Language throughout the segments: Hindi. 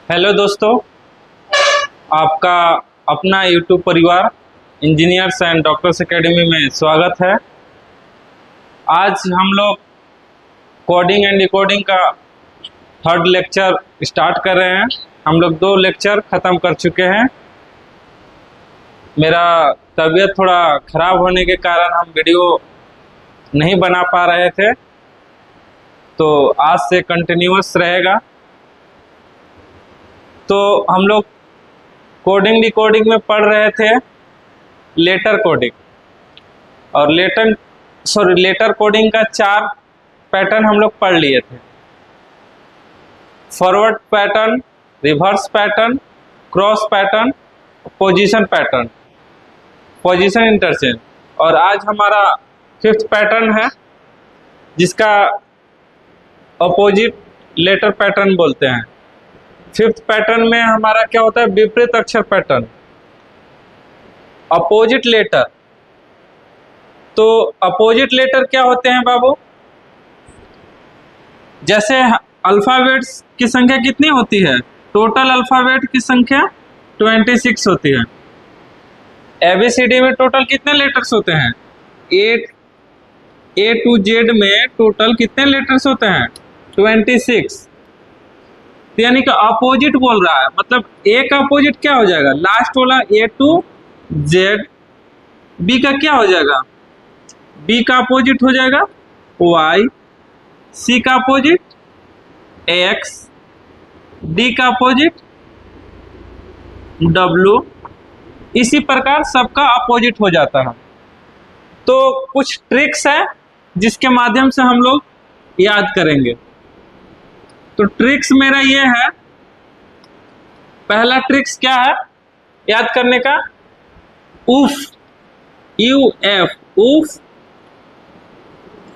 हेलो दोस्तों, आपका अपना यूट्यूब परिवार इंजीनियर्स एंड डॉक्टर्स एकेडमी में स्वागत है। आज हम लोग कोडिंग एंड डिकोडिंग का थर्ड लेक्चर स्टार्ट कर रहे हैं। हम लोग 2 लेक्चर ख़त्म कर चुके हैं। मेरा तबीयत थोड़ा ख़राब होने के कारण हम वीडियो नहीं बना पा रहे थे, तो आज से कंटिन्यूअस रहेगा। तो हम लोग कोडिंग डिकोडिंग में पढ़ रहे थे लेटर कोडिंग, और लेटर कोडिंग का 4 पैटर्न हम लोग पढ़ लिए थे। Forward pattern, reverse pattern, cross pattern, position pattern, position interchange. और आज हमारा 5th पैटर्न है जिसका अपोजिट लेटर पैटर्न बोलते हैं। 5th पैटर्न में हमारा क्या होता है? विपरीत अक्षर पैटर्न, अपोजिट लेटर। तो अपोजिट लेटर क्या होते हैं बाबू? जैसे अल्फाबेट्स की संख्या कितनी होती है? टोटल अल्फाबेट की संख्या 26 होती है। ABCD में टोटल कितने लेटर्स होते हैं? A to Z में टोटल कितने लेटर्स होते हैं? 26। यानी कि अपोजिट बोल रहा है, मतलब ए का अपोजिट क्या हो जाएगा? लास्ट वाला A to Z। बी का क्या हो जाएगा? बी का अपोजिट हो जाएगा Y। सी का अपोजिट X। डी का अपोजिट W। इसी प्रकार सबका अपोजिट हो जाता है। तो कुछ ट्रिक्स है जिसके माध्यम से हम लोग याद करेंगे। तो ट्रिक्स मेरा ये है, पहला ट्रिक्स क्या है याद करने का? उफ, UF, उफ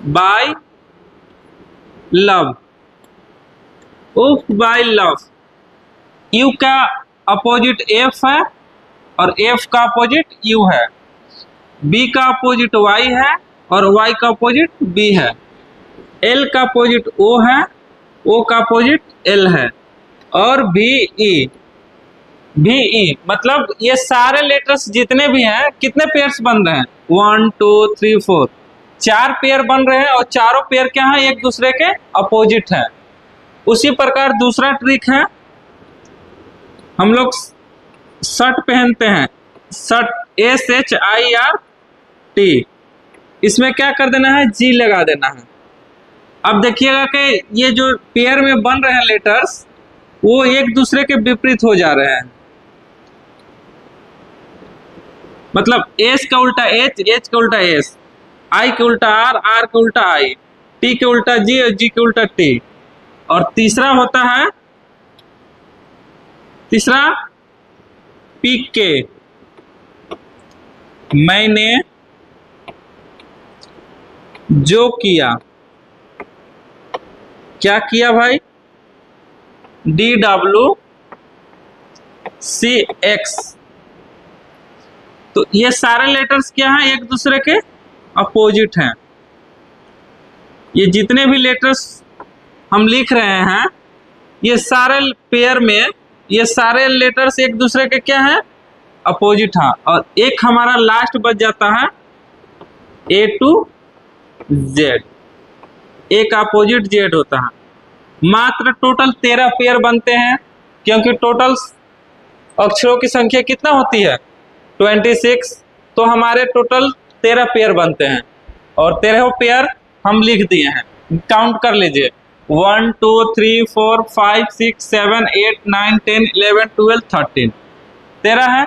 बाय लव, उफ बाय लव। यू का अपोजिट F है और F का अपोजिट U है। B का अपोजिट Y है और Y का अपोजिट B है। L का अपोजिट O है, O का अपोजिट L है। और VE मतलब ये सारे लेटर्स जितने भी हैं, कितने पेयर्स बन रहे हैं? 1 2 3 4, 4 पेयर बन रहे हैं और चारों पेयर क्या हैं? एक दूसरे के अपोजिट हैं। उसी प्रकार दूसरा ट्रिक है, हम लोग शर्ट पहनते हैं, शर्ट SHIRT, इसमें क्या कर देना है? G लगा देना है। अब देखिएगा कि ये जो पेयर में बन रहे हैं लेटर्स, वो एक दूसरे के विपरीत हो जा रहे हैं। मतलब S का उल्टा H, H का उल्टा S, I के उल्टा R, R के उल्टा I, T के उल्टा G और G के उल्टा T। और तीसरा होता है PK, मैंने जो किया। क्या किया भाई? DWCX। तो ये सारे लेटर्स क्या हैं? एक दूसरे के अपोजिट हैं। ये जितने भी लेटर्स हम लिख रहे हैं, ये सारे पेयर में ये सारे लेटर्स एक दूसरे के क्या हैं? अपोजिट हैं। और एक हमारा लास्ट बच जाता है A to Z, A का अपोजिट Z होता है। मात्र टोटल 13 पेयर बनते हैं, क्योंकि टोटल अक्षरों की संख्या कितना होती है? 26। तो हमारे टोटल 13 पेयर बनते हैं और 13 पेयर हम लिख दिए हैं। काउंट कर लीजिए, 1 2 3 4 5 6 7 8 9 10 11 12 13, 13 है।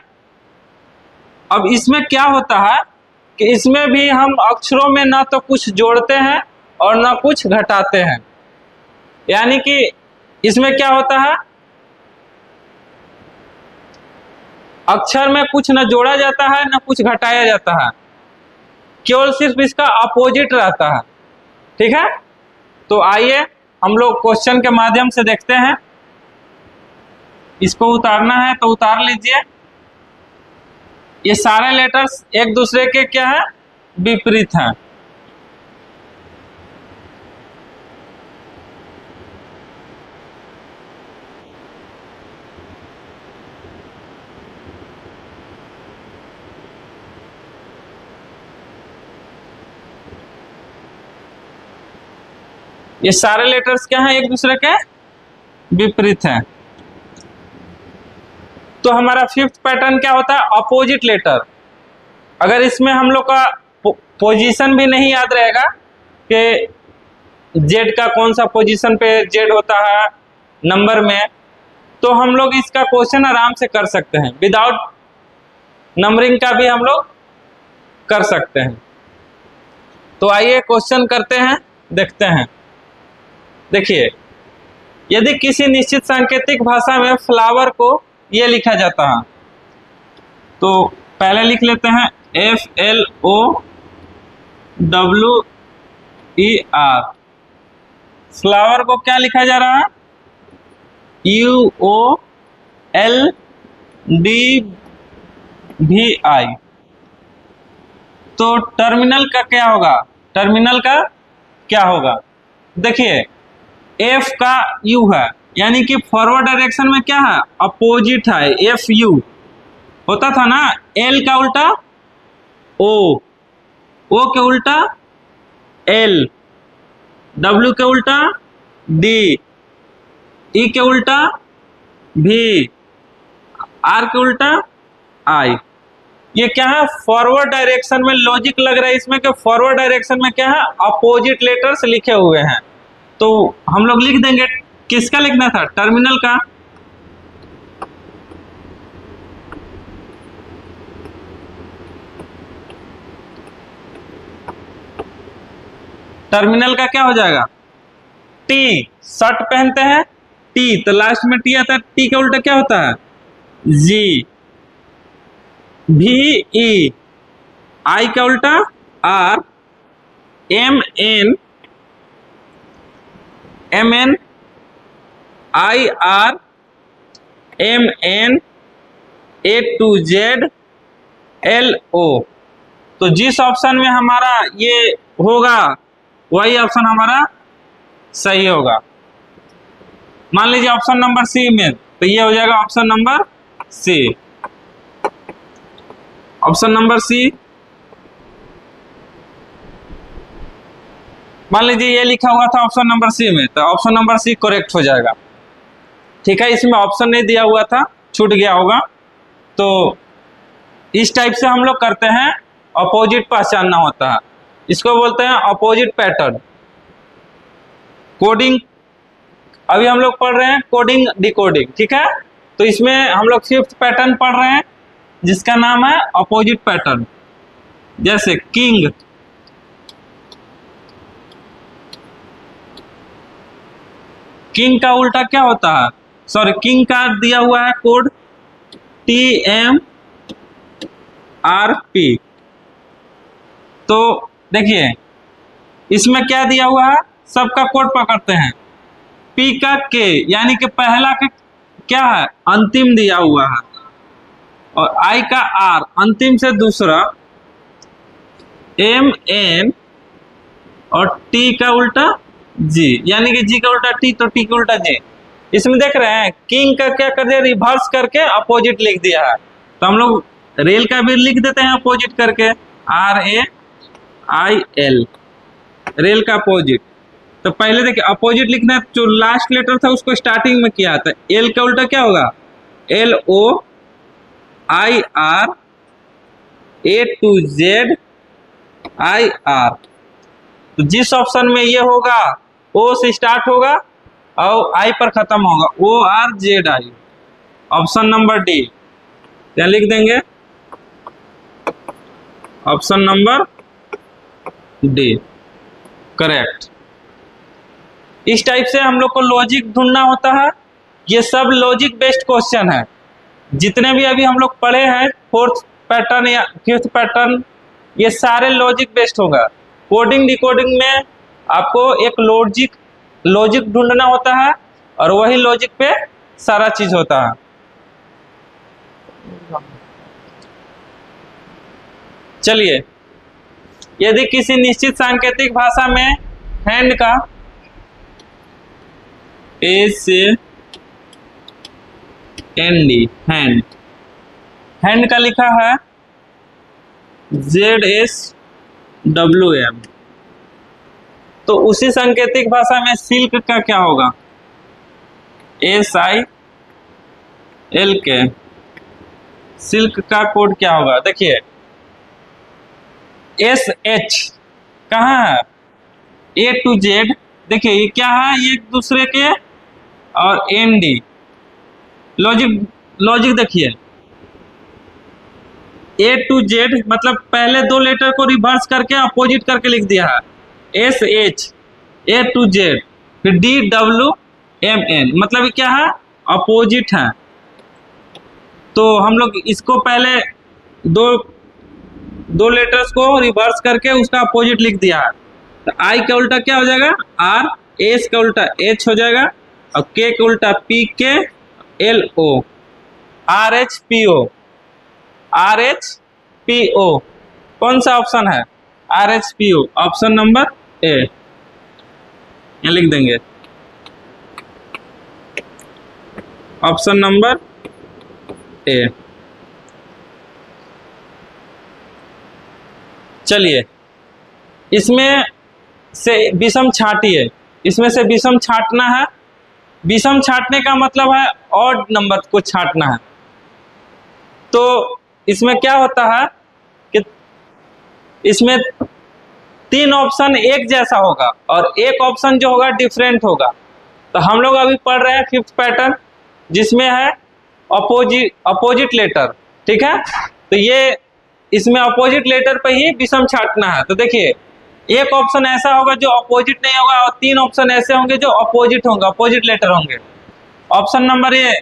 अब इसमें क्या होता है कि इसमें भी हम अक्षरों में ना तो कुछ जोड़ते हैं और ना कुछ घटाते हैं। यानी कि इसमें क्या होता है? अक्षर में कुछ न जोड़ा जाता है न कुछ घटाया जाता है, केवल सिर्फ इसका अपोजिट रहता है। ठीक है, तो आइए हम लोग क्वेश्चन के माध्यम से देखते हैं। इसको उतारना है तो उतार लीजिए। ये सारे लेटर्स एक दूसरे के क्या है? विपरीत हैं। ये सारे लेटर्स क्या हैं, एक दूसरे के विपरीत हैं। तो हमारा फिफ्थ पैटर्न क्या होता है, अपोजिट लेटर। अगर इसमें हम लोग का पोजीशन भी नहीं याद रहेगा कि जेड का कौन सा पोजीशन पे जेड होता है नंबर में, तो हम लोग इसका क्वेश्चन आराम से कर सकते हैं। विदाउट नंबरिंग का भी हम लोग कर सकते हैं। तो आइए क्वेश्चन करते हैं, देखते हैं। देखिए, यदि किसी निश्चित सांकेतिक भाषा में फ्लावर को ये लिखा जाता है, तो पहले लिख लेते हैं FLOWER। फ्लावर को क्या लिखा जा रहा है, UOLDVI। तो टर्मिनल का क्या होगा, टर्मिनल का क्या होगा, देखिए F का U है, यानी कि फॉरवर्ड डायरेक्शन में क्या है, अपोजिट है, FU होता था ना। L का उल्टा O, O के उल्टा L, W के उल्टा D, E के उल्टा V, R के उल्टा I। ये क्या है, फॉरवर्ड डायरेक्शन में लॉजिक लग रहा है इसमें कि फॉरवर्ड डायरेक्शन में क्या है, अपोजिट लेटर्स लिखे हुए हैं। तो हम लोग लिख देंगे, किसका लिखना था, टर्मिनल का। टर्मिनल का क्या हो जाएगा, टी, शर्ट पहनते हैं टी, तो लास्ट में टी आता है, टी का उल्टा क्या होता है, जी। VE, आई का उल्टा R, MN, IR, MN, A to Z, LO। तो जिस ऑप्शन में हमारा ये होगा वही ऑप्शन हमारा सही होगा। मान लीजिए ऑप्शन नंबर सी में, तो ये हो जाएगा option number C. Option number C, मान लीजिए ये लिखा हुआ था ऑप्शन नंबर सी में, तो ऑप्शन नंबर सी करेक्ट हो जाएगा। ठीक है, इसमें ऑप्शन नहीं दिया हुआ था, छूट गया होगा। तो इस टाइप से हम लोग करते हैं, अपोजिट पहचानना होता है, इसको बोलते हैं अपोजिट पैटर्न। कोडिंग अभी हम लोग पढ़ रहे हैं, कोडिंग डिकोडिंग, ठीक है। तो इसमें हम लोग फिफ्थ पैटर्न पढ़ रहे हैं जिसका नाम है अपोजिट पैटर्न। जैसे किंग, किंग का उल्टा क्या होता है, सॉरी किंग का दिया हुआ है कोड TMRP। तो देखिए इसमें क्या दिया हुआ है, सबका कोड पकड़ते हैं। P का K, यानी कि पहला का क्या है, अंतिम दिया हुआ है, और I का R, अंतिम से दूसरा, MN और T का उल्टा G, यानी कि G का उल्टा T तो T का उल्टा J। इसमें देख रहे हैं किंग का क्या कर दिया, रिवर्स करके अपोजिट लिख दिया है। तो हम लोग रेल का भी लिख देते हैं अपोजिट करके, RAIL, रेल का अपोजिट। तो पहले देखिए अपोजिट लिखना है, जो लास्ट लेटर था उसको स्टार्टिंग में किया था। L का उल्टा क्या होगा, LOIR, A to Z IR। तो जिस ऑप्शन में ये होगा O से स्टार्ट होगा और I पर खत्म होगा, ORZI, ऑप्शन नंबर डी। क्या लिख देंगे, ऑप्शन नंबर डी करेक्ट। इस टाइप से हम लोग को लॉजिक ढूंढना होता है। ये सब लॉजिक बेस्ड क्वेश्चन है, जितने भी अभी हम लोग पढ़े हैं, फोर्थ पैटर्न या फिफ्थ पैटर्न, ये सारे लॉजिक बेस्ड होगा। कोडिंग डिकोडिंग में आपको एक लॉजिक ढूंढना होता है और वही लॉजिक पे सारा चीज होता है। चलिए, यदि किसी निश्चित सांकेतिक भाषा में हैंड का ए से एन डी, हैंड का लिखा है ZSWM, तो उसी सांकेतिक भाषा में सिल्क का क्या होगा, SILK। सिल्क का कोड क्या होगा, देखिए SH कहाँ है, A to Z, देखिए ये क्या है, ये एक दूसरे के, और ND। लॉजिक देखिए, A to Z मतलब पहले दो लेटर को रिवर्स करके अपोजिट करके लिख दिया है, SH A to Z, फिर DWMN, मतलब ये क्या है, अपोजिट है। तो हम लोग इसको पहले दो लेटर्स को रिवर्स करके उसका अपोजिट लिख दिया है। तो I का उल्टा क्या हो जाएगा, R, S का उल्टा H हो जाएगा, और K का उल्टा PKLO, RHPO। कौन सा ऑप्शन है, RHPO, ऑप्शन नंबर A, ये लिख देंगे, ऑप्शन नंबर A। चलिए इसमें से विषम छांटिए, इसमें से विषम छांटना है। विषम छांटने का मतलब है ऑड नंबर को छांटना है। तो इसमें क्या होता है कि इसमें 3 ऑप्शन एक जैसा होगा और एक ऑप्शन जो होगा डिफरेंट होगा। तो हम लोग अभी पढ़ रहे हैं 5th पैटर्न, जिसमें है अपोजिट लेटर, ठीक है। तो ये इसमें अपोजिट लेटर पे ही विषम छांटना है। तो देखिए एक ऑप्शन ऐसा होगा जो अपोजिट नहीं होगा, और 3 ऑप्शन ऐसे होंगे जो अपोजिट होंगे, अपोजिट लेटर होंगे। ऑप्शन नंबर ए,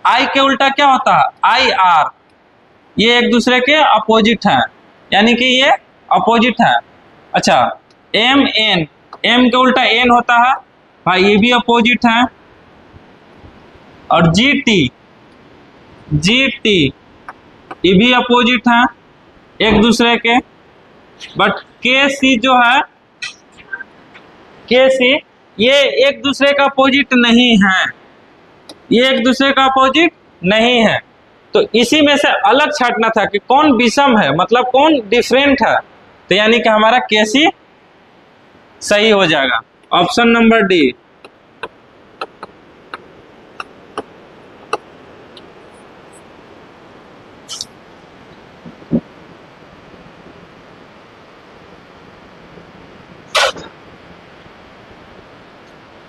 आई के उल्टा क्या होता है, IR, ये एक दूसरे के अपोजिट हैं, यानी कि ये अपोजिट है। अच्छा, MN, M के उल्टा N होता है भाई, ये भी अपोजिट है। और GT ये भी अपोजिट है एक दूसरे के। बट KC जो है, KC ये एक दूसरे का अपोजिट नहीं है, ये एक दूसरे का अपोजिट नहीं है। तो इसी में से अलग छांटना था कि कौन विषम है, मतलब कौन डिफरेंट है। तो यानी कि हमारा KC सही हो जाएगा, ऑप्शन नंबर D।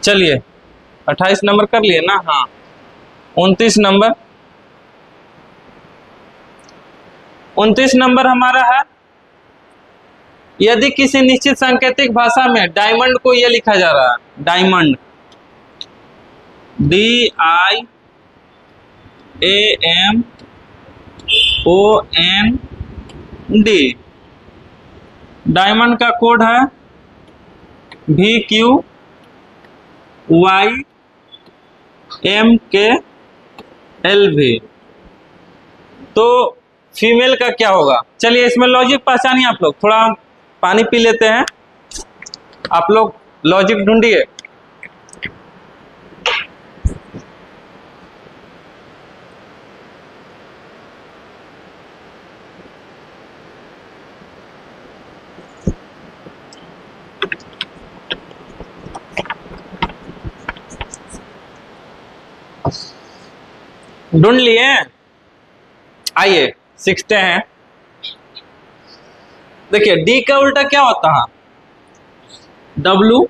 चलिए 28 नंबर कर लिए ना, हाँ 29 नंबर। 29 नंबर हमारा है, यदि किसी निश्चित सांकेतिक भाषा में डायमंड को यह लिखा जा रहा है, डायमंड DIAMOND, डायमंड का कोड है VQYMKLV। तो फीमेल का क्या होगा, चलिए इसमें लॉजिक पहचानिए आप लोग। थोड़ा पानी पी लेते हैं, आप लोग लॉजिक ढूंढिए। ढूंढ लिए, आइए सीखते हैं। देखिए डी का उल्टा क्या होता है, W,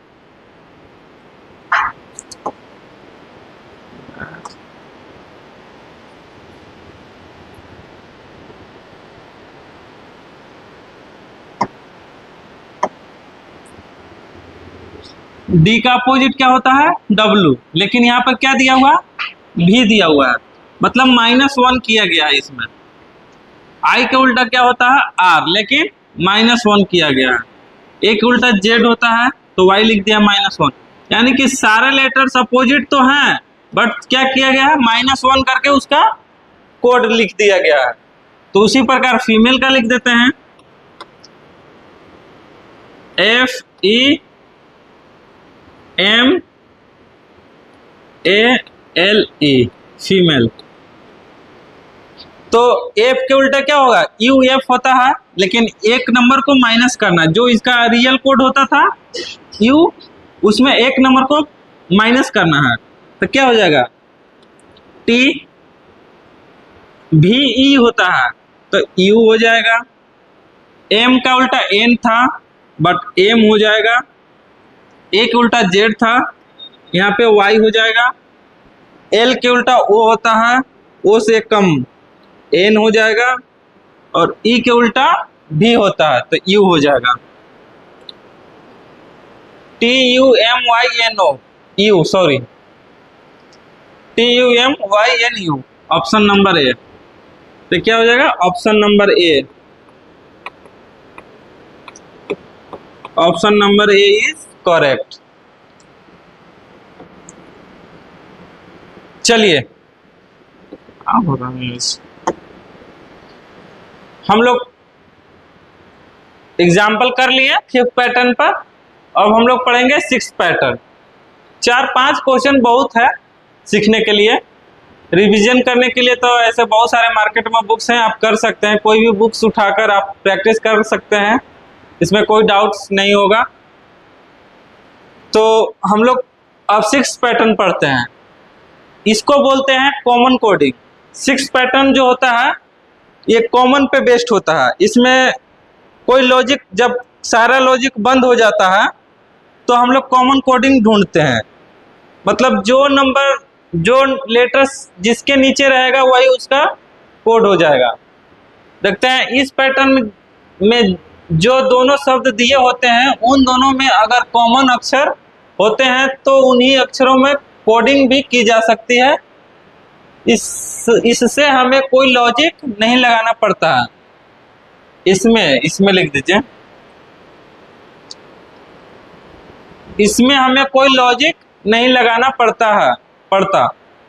डी का अपोजिट क्या होता है, W, लेकिन यहाँ पर क्या दिया हुआ, भी दिया हुआ है, मतलब -1 किया गया है इसमें। आई के उल्टा क्या होता है, R, लेकिन -1 किया गया है। ए के उल्टा Z होता है तो Y लिख दिया -1, यानी कि सारे लेटर्स अपोजिट तो हैं, बट क्या किया गया है, -1 करके उसका कोड लिख दिया गया है। तो उसी प्रकार फीमेल का लिख देते हैं, FEMALE, फीमेल। तो F के उल्टा क्या होगा, UF होता है, लेकिन एक नंबर को माइनस करना, जो इसका रियल कोड होता था यू, उसमें एक नंबर को माइनस करना है, तो क्या हो जाएगा, टी भी ई होता है तो यू हो जाएगा। एम का उल्टा एन था बट एम हो जाएगा। ए के उल्टा जेड था, यहाँ पे वाई हो जाएगा। एल के उल्टा ओ होता है, ओ से कम एन हो जाएगा। और ई के उल्टा भी होता है तो यू हो जाएगा। T U M Y N O, U sorry, T U M Y N U, option number A. तो क्या हो जाएगा, option number A, option number A is correct. चलिए हम लोग एग्जाम्पल कर लिए 5th पैटर्न पर। अब हम लोग पढ़ेंगे 6th पैटर्न। 4-5 क्वेश्चन बहुत है सीखने के लिए, रिवीजन करने के लिए। तो ऐसे बहुत सारे मार्केट में बुक्स हैं, आप कर सकते हैं, कोई भी बुक्स उठाकर आप प्रैक्टिस कर सकते हैं, इसमें कोई डाउट्स नहीं होगा। तो हम लोग अब 6th पैटर्न पढ़ते हैं। इसको बोलते हैं कॉमन कोडिंग। 6th पैटर्न जो होता है ये कॉमन पे बेस्ड होता है। इसमें कोई लॉजिक, जब सारा लॉजिक बंद हो जाता है तो हम लोग कॉमन कोडिंग ढूंढते हैं। मतलब जो नंबर, जो लेटर्स जिसके नीचे रहेगा वही उसका कोड हो जाएगा। देखते हैं इस पैटर्न में जो दोनों शब्द दिए होते हैं उन दोनों में अगर कॉमन अक्षर होते हैं तो उन्हीं अक्षरों में कोडिंग भी की जा सकती है। इससे हमें कोई लॉजिक नहीं लगाना पड़ता है। इसमें लिख दीजिए, इसमें हमें कोई लॉजिक नहीं लगाना पड़ता,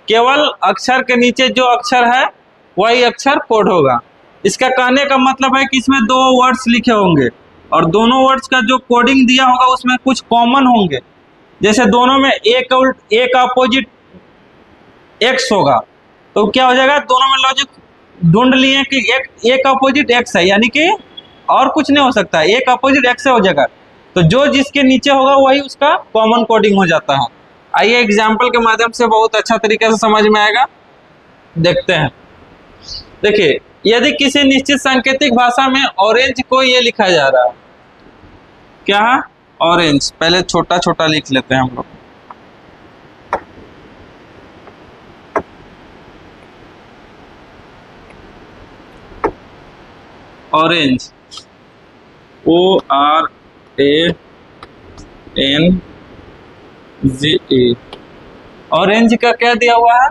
केवल अक्षर के नीचे जो अक्षर है वही अक्षर कोड होगा। इसका कहने का मतलब है कि इसमें 2 वर्ड्स लिखे होंगे और दोनों वर्ड्स का जो कोडिंग दिया होगा उसमें कुछ कॉमन होंगे। जैसे दोनों में ए का अपोजिट एक्स होगा तो क्या हो जाएगा, दोनों में लॉजिक ढूंढ लिए कि ए का अपोजिट एक्स है, यानी कि और कुछ नहीं हो सकता, ए का अपोजिट एक्स हो जाएगा। तो जो जिसके नीचे होगा वही उसका कॉमन कोडिंग हो जाता है। आइए एग्जाम्पल के माध्यम से बहुत अच्छा तरीके से समझ में आएगा, देखते हैं। देखिए, यदि किसी निश्चित सांकेतिक भाषा में ऑरेंज को ये लिखा जा रहा है, क्या है, ऑरेंज। पहले छोटा छोटा लिख लेते हैं हम लोग। Orange, ORANGE। ऑरेंज का क्या दिया हुआ है,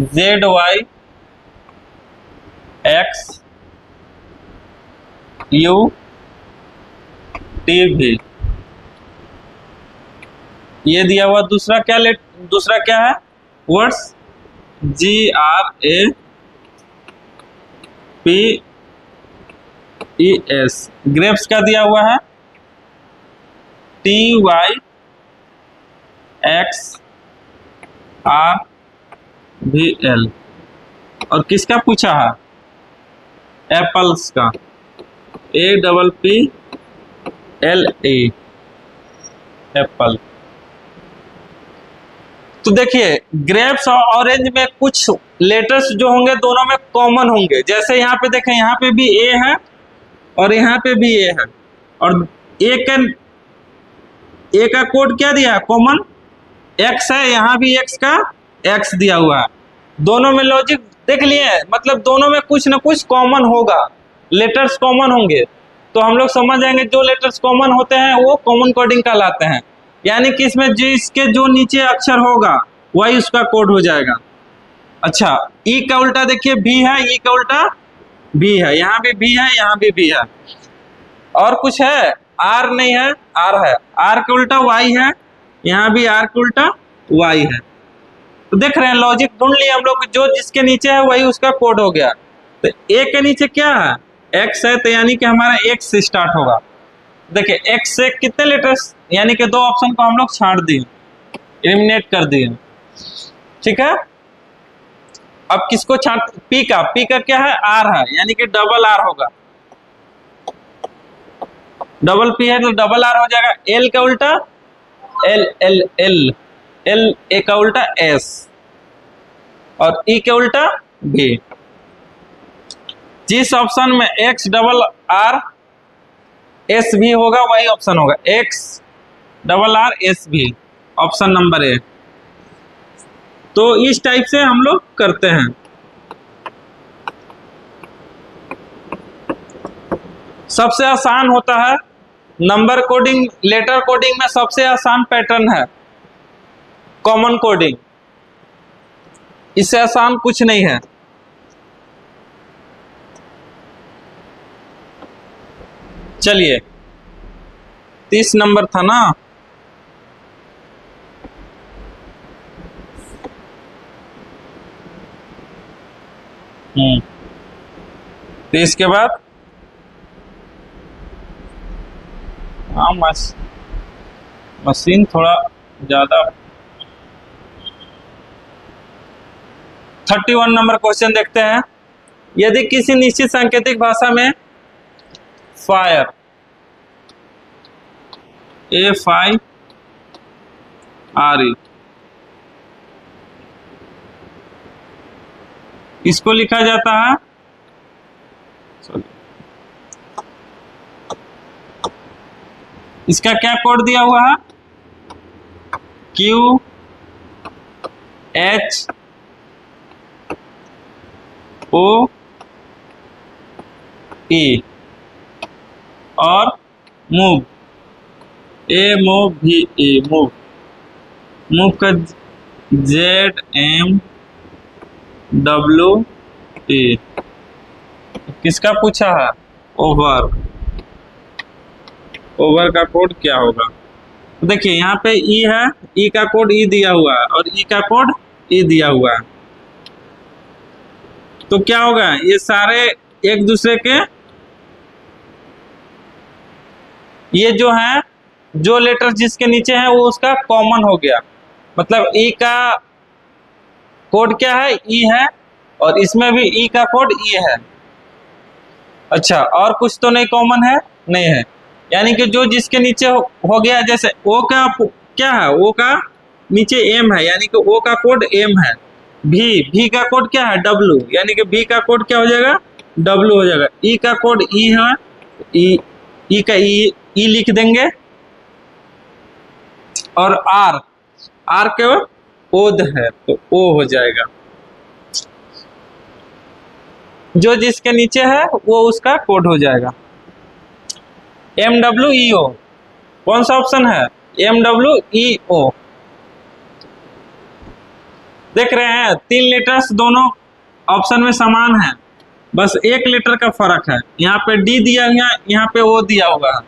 ZYXUTV, ये दिया हुआ। दूसरा क्या है, वर्ड्स GRAPES। ग्रेप्स का दिया हुआ है TYXRVL। और किसका पूछा है, एप्पल्स का, APPLE, एप्पल। तो देखिए, ग्रेप्स और ऑरेंज में कुछ लेटर्स जो होंगे दोनों में कॉमन होंगे। जैसे यहाँ पे देखें, यहाँ पे भी ए है और यहाँ पे भी ए है, और ए का कोड क्या दिया है, कॉमन एक्स है, यहाँ भी एक्स का एक्स दिया हुआ है। दोनों में लॉजिक देख लिए, मतलब दोनों में कुछ ना कुछ कॉमन होगा, लेटर्स कॉमन होंगे। तो हम लोग समझ जाएंगे जो लेटर्स कॉमन होते हैं वो कॉमन कोडिंग कहलाते हैं। यानी कि इसमें जिसके जो नीचे अक्षर होगा वही उसका कोड हो जाएगा। अच्छा, ई का उल्टा देखिए भी है, ई का उल्टा भी है, यहाँ भी है, यहाँ भी है। और कुछ है, आर नहीं है, आर है, आर के उल्टा वाई है, यहाँ भी आर के उल्टा वाई है। तो देख रहे हैं, लॉजिक ढूंढ लिया हम लोग, जो जिसके नीचे है वही उसका कोड हो गया। तो ए के नीचे क्या है, एक्स है, तो यानी कि हमारा एक्स से स्टार्ट होगा। देखिए, एक्स से कितने लेटर्स, यानी कि 2 ऑप्शन को हम लोग छांट दिए, एलिमिनेट कर दिए, ठीक है। अब किसको छांट, पी का क्या है, आर है, यानी कि डबल आर होगा। डबल पी है तो डबल आर हो जाएगा, एल का उल्टा L L L, L A का उल्टा एस, और ई के उल्टा भी। जिस ऑप्शन में एक्स डबल आर एस भी होगा वही ऑप्शन होगा, एक्स डबल आर एस भी, ऑप्शन नंबर ए। तो इस टाइप से हम लोग करते हैं। सबसे आसान होता है नंबर कोडिंग, लेटर कोडिंग में सबसे आसान पैटर्न है कॉमन कोडिंग, इससे आसान कुछ नहीं है। चलिए 30 नंबर था ना, तो इसके बाद हाँ मशीन थोड़ा ज्यादा। 31 नंबर क्वेश्चन देखते हैं। यदि किसी निश्चित सांकेतिक भाषा में फायर FIRE इसको लिखा जाता है, इसका क्या कोड दिया हुआ है, QHE और मूव MOVE, मूव का ZMWE। किसका पूछा है, ओवर का कोड क्या होगा। तो देखिए यहाँ पे ई है, ई का कोड ई दिया हुआ है और ई का कोड ई दिया हुआ है। तो क्या होगा, ये सारे एक दूसरे के, ये जो है जो लेटर जिसके नीचे है वो उसका कॉमन हो गया। मतलब ई का कोड क्या है, ई है, और इसमें भी ई का कोड ई है। अच्छा, और कुछ तो नहीं कॉमन है, नहीं है, यानी कि जो जिसके नीचे हो गया। जैसे ओ का क्या है, ओ का नीचे एम है, यानी कि ओ का कोड एम है। भी का कोड क्या है, डब्लू, यानी कि भी का कोड क्या हो जाएगा, डब्लू हो जाएगा। ई का कोड ई है, ई का ई लिख देंगे, और आर के ओद है तो ओ हो जाएगा। जो जिसके नीचे है वो उसका कोड हो जाएगा। MWEO कौन सा ऑप्शन है, MWEO। देख रहे हैं 3 लेटर्स दोनों ऑप्शन में समान है, बस एक लेटर का फर्क है। यहाँ पे डी दिया हुआ है, यहाँ पे ओ दिया हुआ है।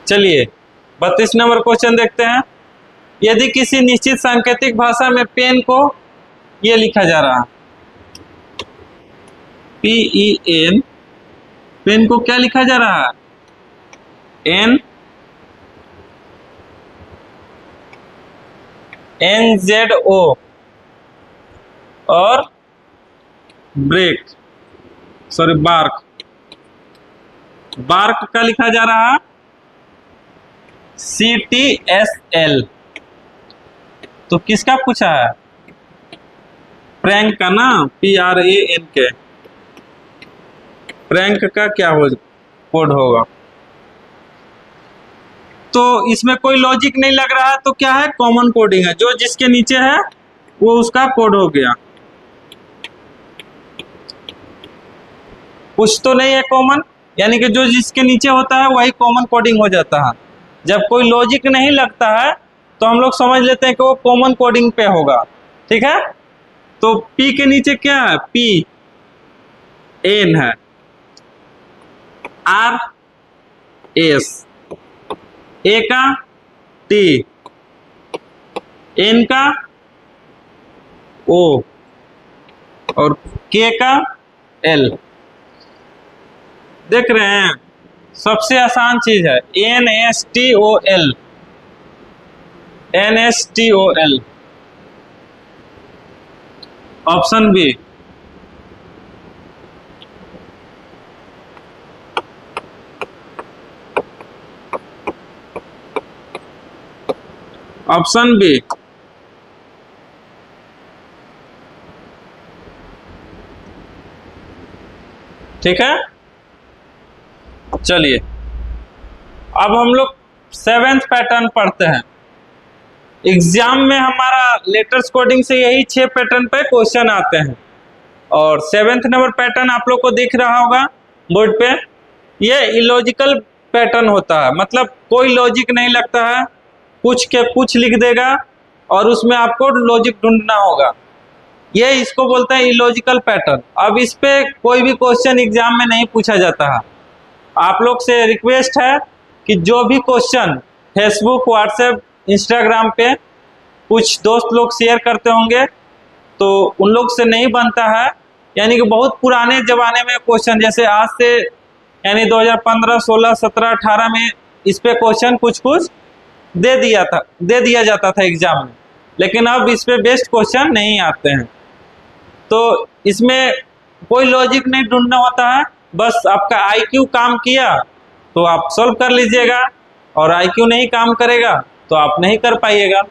चलिए 32 नंबर क्वेश्चन देखते हैं। यदि किसी निश्चित सांकेतिक भाषा में पेन को ये लिखा जा रहा है, PEN, पेन को क्या लिखा जा रहा है, NZO, और बार्क का लिखा जा रहा है CTSL। तो किसका पूछा है, प्रैंक का ना, PRANK, प्रैंक का क्या कोड होगा। तो इसमें कोई लॉजिक नहीं लग रहा है, तो क्या है, कॉमन कोडिंग है। जो जिसके नीचे है वो उसका कोड हो गया। कुछ तो नहीं है कॉमन, यानी कि जो जिसके नीचे होता है वही कॉमन कोडिंग हो जाता है। जब कोई लॉजिक नहीं लगता है तो हम लोग समझ लेते हैं कि वो कॉमन कोडिंग पे होगा। ठीक है, तो P के नीचे क्या है, PN है, RS, A का T, N का O, और K का L। देख रहे हैं, सबसे आसान चीज है NSTOL, option B option B. ठीक है, चलिए अब हम लोग 7th पैटर्न पढ़ते हैं। एग्जाम में हमारा लेटर्स कोडिंग से यही 6 पैटर्न पे क्वेश्चन आते हैं और 7th नंबर पैटर्न आप लोग को दिख रहा होगा बोर्ड पे। ये इलॉजिकल पैटर्न होता है, मतलब कोई लॉजिक नहीं लगता है, कुछ के कुछ लिख देगा और उसमें आपको लॉजिक ढूंढना होगा। ये इसको बोलते हैं इलॉजिकल पैटर्न। अब इस पे कोई भी क्वेश्चन एग्जाम में नहीं पूछा जाता है। आप लोग से रिक्वेस्ट है कि जो भी क्वेश्चन फेसबुक, व्हाट्सएप, इंस्टाग्राम पे कुछ दोस्त लोग शेयर करते होंगे तो उन लोग से नहीं बनता है, यानी कि बहुत पुराने ज़माने में क्वेश्चन, जैसे आज से यानी 2015, 16, 17, 18 में इस पे क्वेश्चन कुछ दे दिया जाता था एग्जाम में, लेकिन अब इस पे बेस्ट क्वेश्चन नहीं आते हैं। तो इसमें कोई लॉजिक नहीं ढूंढना होता है, बस आपका आईक्यू काम किया तो आप सॉल्व कर लीजिएगा और आईक्यू नहीं काम करेगा तो आप नहीं कर पाइएगा।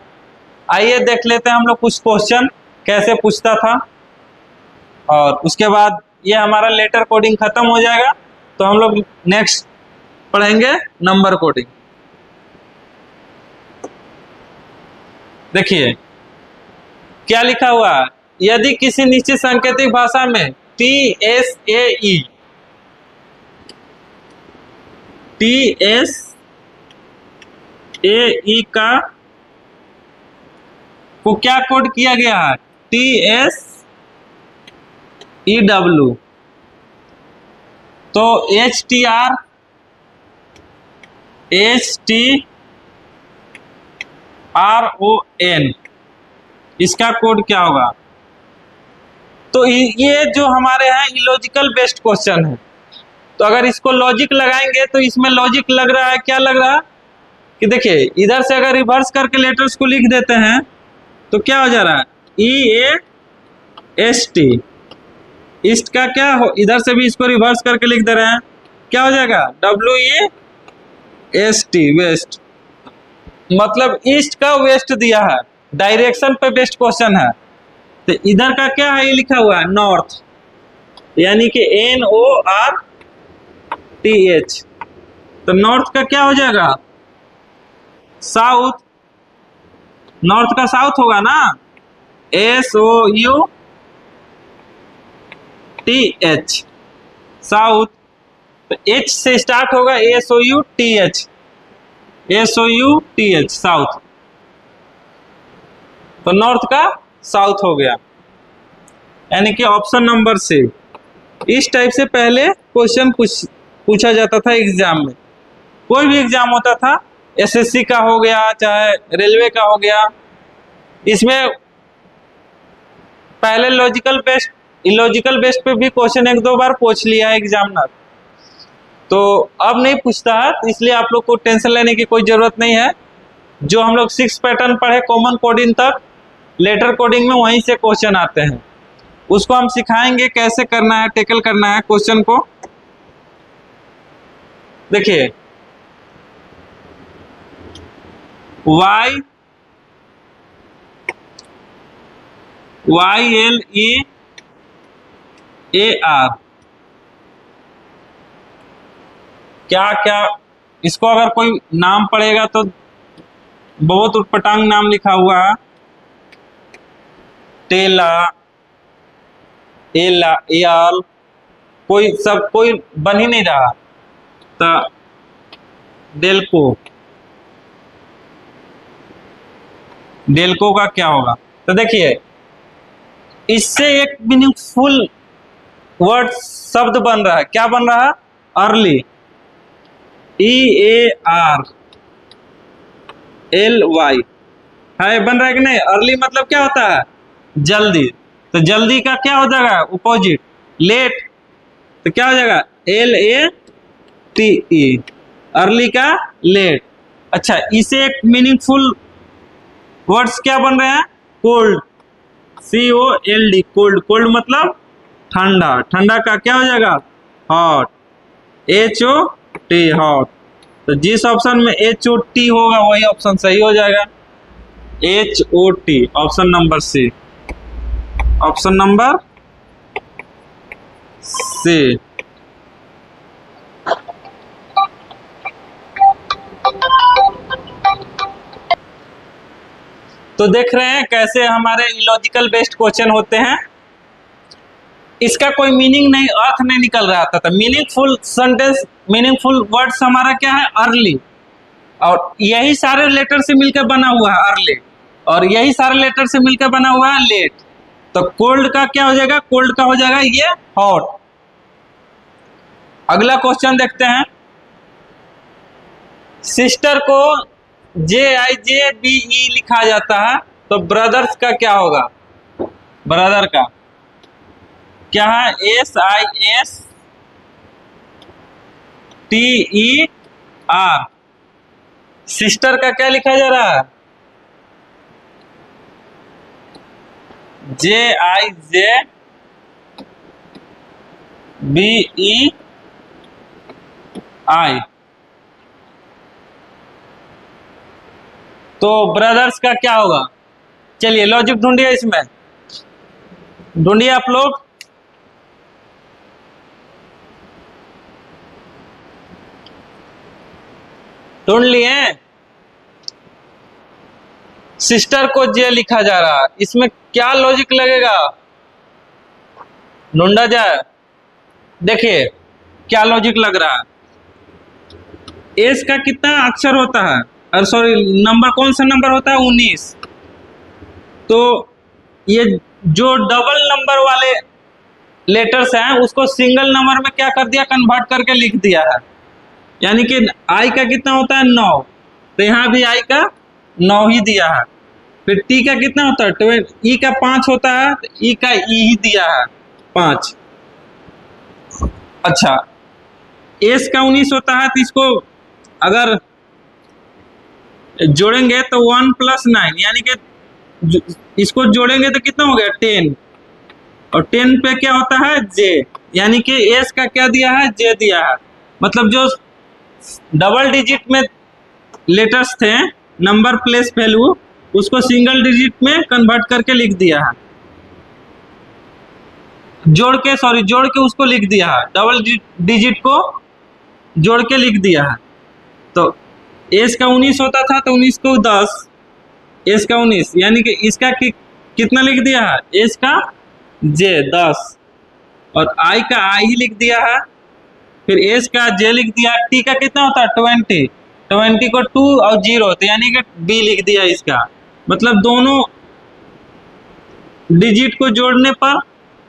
आइए देख लेते हैं हम लोग कुछ क्वेश्चन कैसे पूछता था और उसके बाद ये हमारा लेटर कोडिंग खत्म हो जाएगा तो हम लोग नेक्स्ट पढ़ेंगे नंबर कोडिंग। देखिए क्या लिखा हुआ है, यदि किसी निश्चित सांकेतिक भाषा में TSAE का को क्या कोड किया गया है, TSEW, तो HTR HTRON इसका कोड क्या होगा। तो ये जो हमारे हैं इलॉजिकल बेस्ड क्वेश्चन है, तो अगर इसको लॉजिक लगाएंगे तो इसमें लॉजिक लग रहा है, क्या लग रहा है कि देखिए इधर से अगर रिवर्स करके लेटर्स को लिख देते हैं तो क्या हो जा रहा है, EAST, ईस्ट का क्या हो, इधर से भी इसको रिवर्स करके लिख दे रहे हैं, क्या हो जाएगा WEST, वेस्ट, मतलब ईस्ट का वेस्ट दिया है, डायरेक्शन पे बेस्ड क्वेश्चन है। तो इधर का क्या है, ये लिखा हुआ है नॉर्थ, यानी कि NORTH, तो नॉर्थ का क्या हो जाएगा साउथ, नॉर्थ का साउथ होगा ना, SOUTH, साउथ। तो H से स्टार्ट होगा, SOUTH, साउथ, तो नॉर्थ का साउथ हो गया, यानी कि ऑप्शन नंबर से। इस टाइप से पहले क्वेश्चन पूछा जाता था एग्जाम में, कोई भी एग्जाम होता था, SSC का हो गया चाहे रेलवे का हो गया, इसमें पहले इलॉजिकल बेस्ड पे भी क्वेश्चन 1-2 बार पूछ लिया है एग्जामिनर, तो अब नहीं पूछता है, इसलिए आप लोग को टेंशन लेने की कोई जरूरत नहीं है। जो हम लोग 6 पैटर्न पढ़े कॉमन कोडिंग तक, लेटर कोडिंग में वहीं से क्वेश्चन आते हैं, उसको हम सिखाएंगे कैसे करना है, टैकल करना है क्वेश्चन को। देखिए YLEAR, क्या क्या, इसको अगर कोई नाम पढ़ेगा तो बहुत उटपटांग नाम लिखा हुआ है, टेला, एला, एल, कोई बन ही नहीं रहा, तो डेल्को का क्या होगा। तो देखिए इससे एक मीनिंगफुल वर्ड शब्द बन रहा है, क्या बन रहा है, अर्ली, EARLY है, बन रहा है कि नहीं। अर्ली मतलब क्या होता है, जल्दी, तो जल्दी का क्या हो जाएगा अपोजिट, लेट, तो क्या हो जाएगा LATE, अर्ली का लेट। अच्छा, इसे एक मीनिंगफुल वर्ड्स क्या बन रहे हैं, कोल्ड, COLD, कोल्ड मतलब ठंडा, ठंडा का क्या हो जाएगा हॉट, HOT, हॉट। तो जिस ऑप्शन में HOT होगा वही ऑप्शन सही हो जाएगा। HOT, option number C, option number C. तो देख रहे हैं कैसे हमारे इलॉजिकल बेस्ड क्वेश्चन होते हैं। इसका कोई मीनिंग नहीं, अर्थ नहीं निकल रहा था। मीनिंगफुल सेंटेंस, मीनिंगफुल वर्ड्स हमारा क्या है, अर्ली, और यही सारे लेटर से मिलकर बना हुआ है अर्ली, और यही सारे लेटर से मिलकर बना हुआ है लेट। तो कोल्ड का क्या हो जाएगा, कोल्ड का हो जाएगा ये हॉट। अगला क्वेश्चन देखते हैं। सिस्टर को JIJBE लिखा जाता है, तो ब्रदर्स का क्या होगा, ब्रदर का क्या है, SISTER। सिस्टर का क्या लिखा जा रहा है, JIJBEI। तो ब्रदर्स का क्या होगा, चलिए लॉजिक ढूंढिए, इसमें ढूंढिए आप लोग। ढूंढ लिए, सिस्टर को जे लिखा जा रहा है, इसमें क्या लॉजिक लगेगा, ढूंढा जाए। देखिए क्या लॉजिक लग रहा है। एस का कितना अक्षर होता है, और सॉरी नंबर, कौन सा नंबर होता है, 19। तो ये जो डबल नंबर वाले लेटर्स हैं उसको सिंगल नंबर में क्या कर दिया, कन्वर्ट करके लिख दिया है। यानी कि आई का कितना होता है, 9, तो यहाँ भी आई का 9 ही दिया है। फिर टी का कितना होता है, 12, ई का 5 होता है, तो ई का ई ही दिया है 5। अच्छा, एस का 19 होता है, तो इसको अगर जोड़ेंगे तो 1 + 9, यानी कि इसको जोड़ेंगे तो कितना हो गया, 10, और 10 पे क्या होता है, जे, यानी कि एस का क्या दिया है, जे दिया है। मतलब जो डबल डिजिट में लेटर्स थे, नंबर प्लेस वैल्यू, उसको सिंगल डिजिट में कन्वर्ट करके लिख दिया है, जोड़ के उसको लिख दिया है, डबल डिजिट को जोड़ के लिख दिया है। तो एस का 19 होता था, तो 19 को 10, एस का 19, यानी कि इसका कितना लिख दिया है, एस का जे 10, और आई का आई ही लिख दिया है, फिर एस का जे लिख दिया। टी का कितना होता है, 20, 20 को 2 और 0 होते, यानी कि बी लिख दिया इसका। मतलब दोनों डिजिट को जोड़ने पर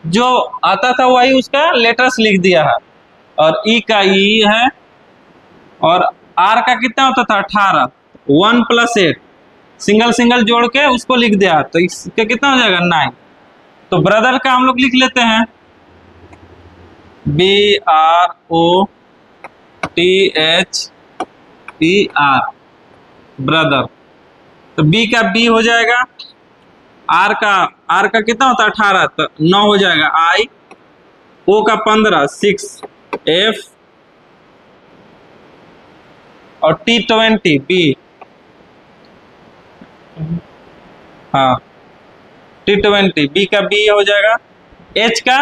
जो आता था वही उसका लेटर्स लिख दिया है, और ई का ई है, और आर का कितना होता था, 18, 1 + 8, सिंगल सिंगल जोड़ के उसको लिख दिया, तो इसका कितना हो जाएगा, 9। तो ब्रदर का हम लोग लिख लेते हैं, BROTHER, ब्रदर। तो बी का बी हो जाएगा, आर का कितना होता है, 18, तो 9 हो जाएगा आई, ओ का 15, 6, एफ, और टी 20, बी, हाँ टी 20, बी का बी हो जाएगा। एच का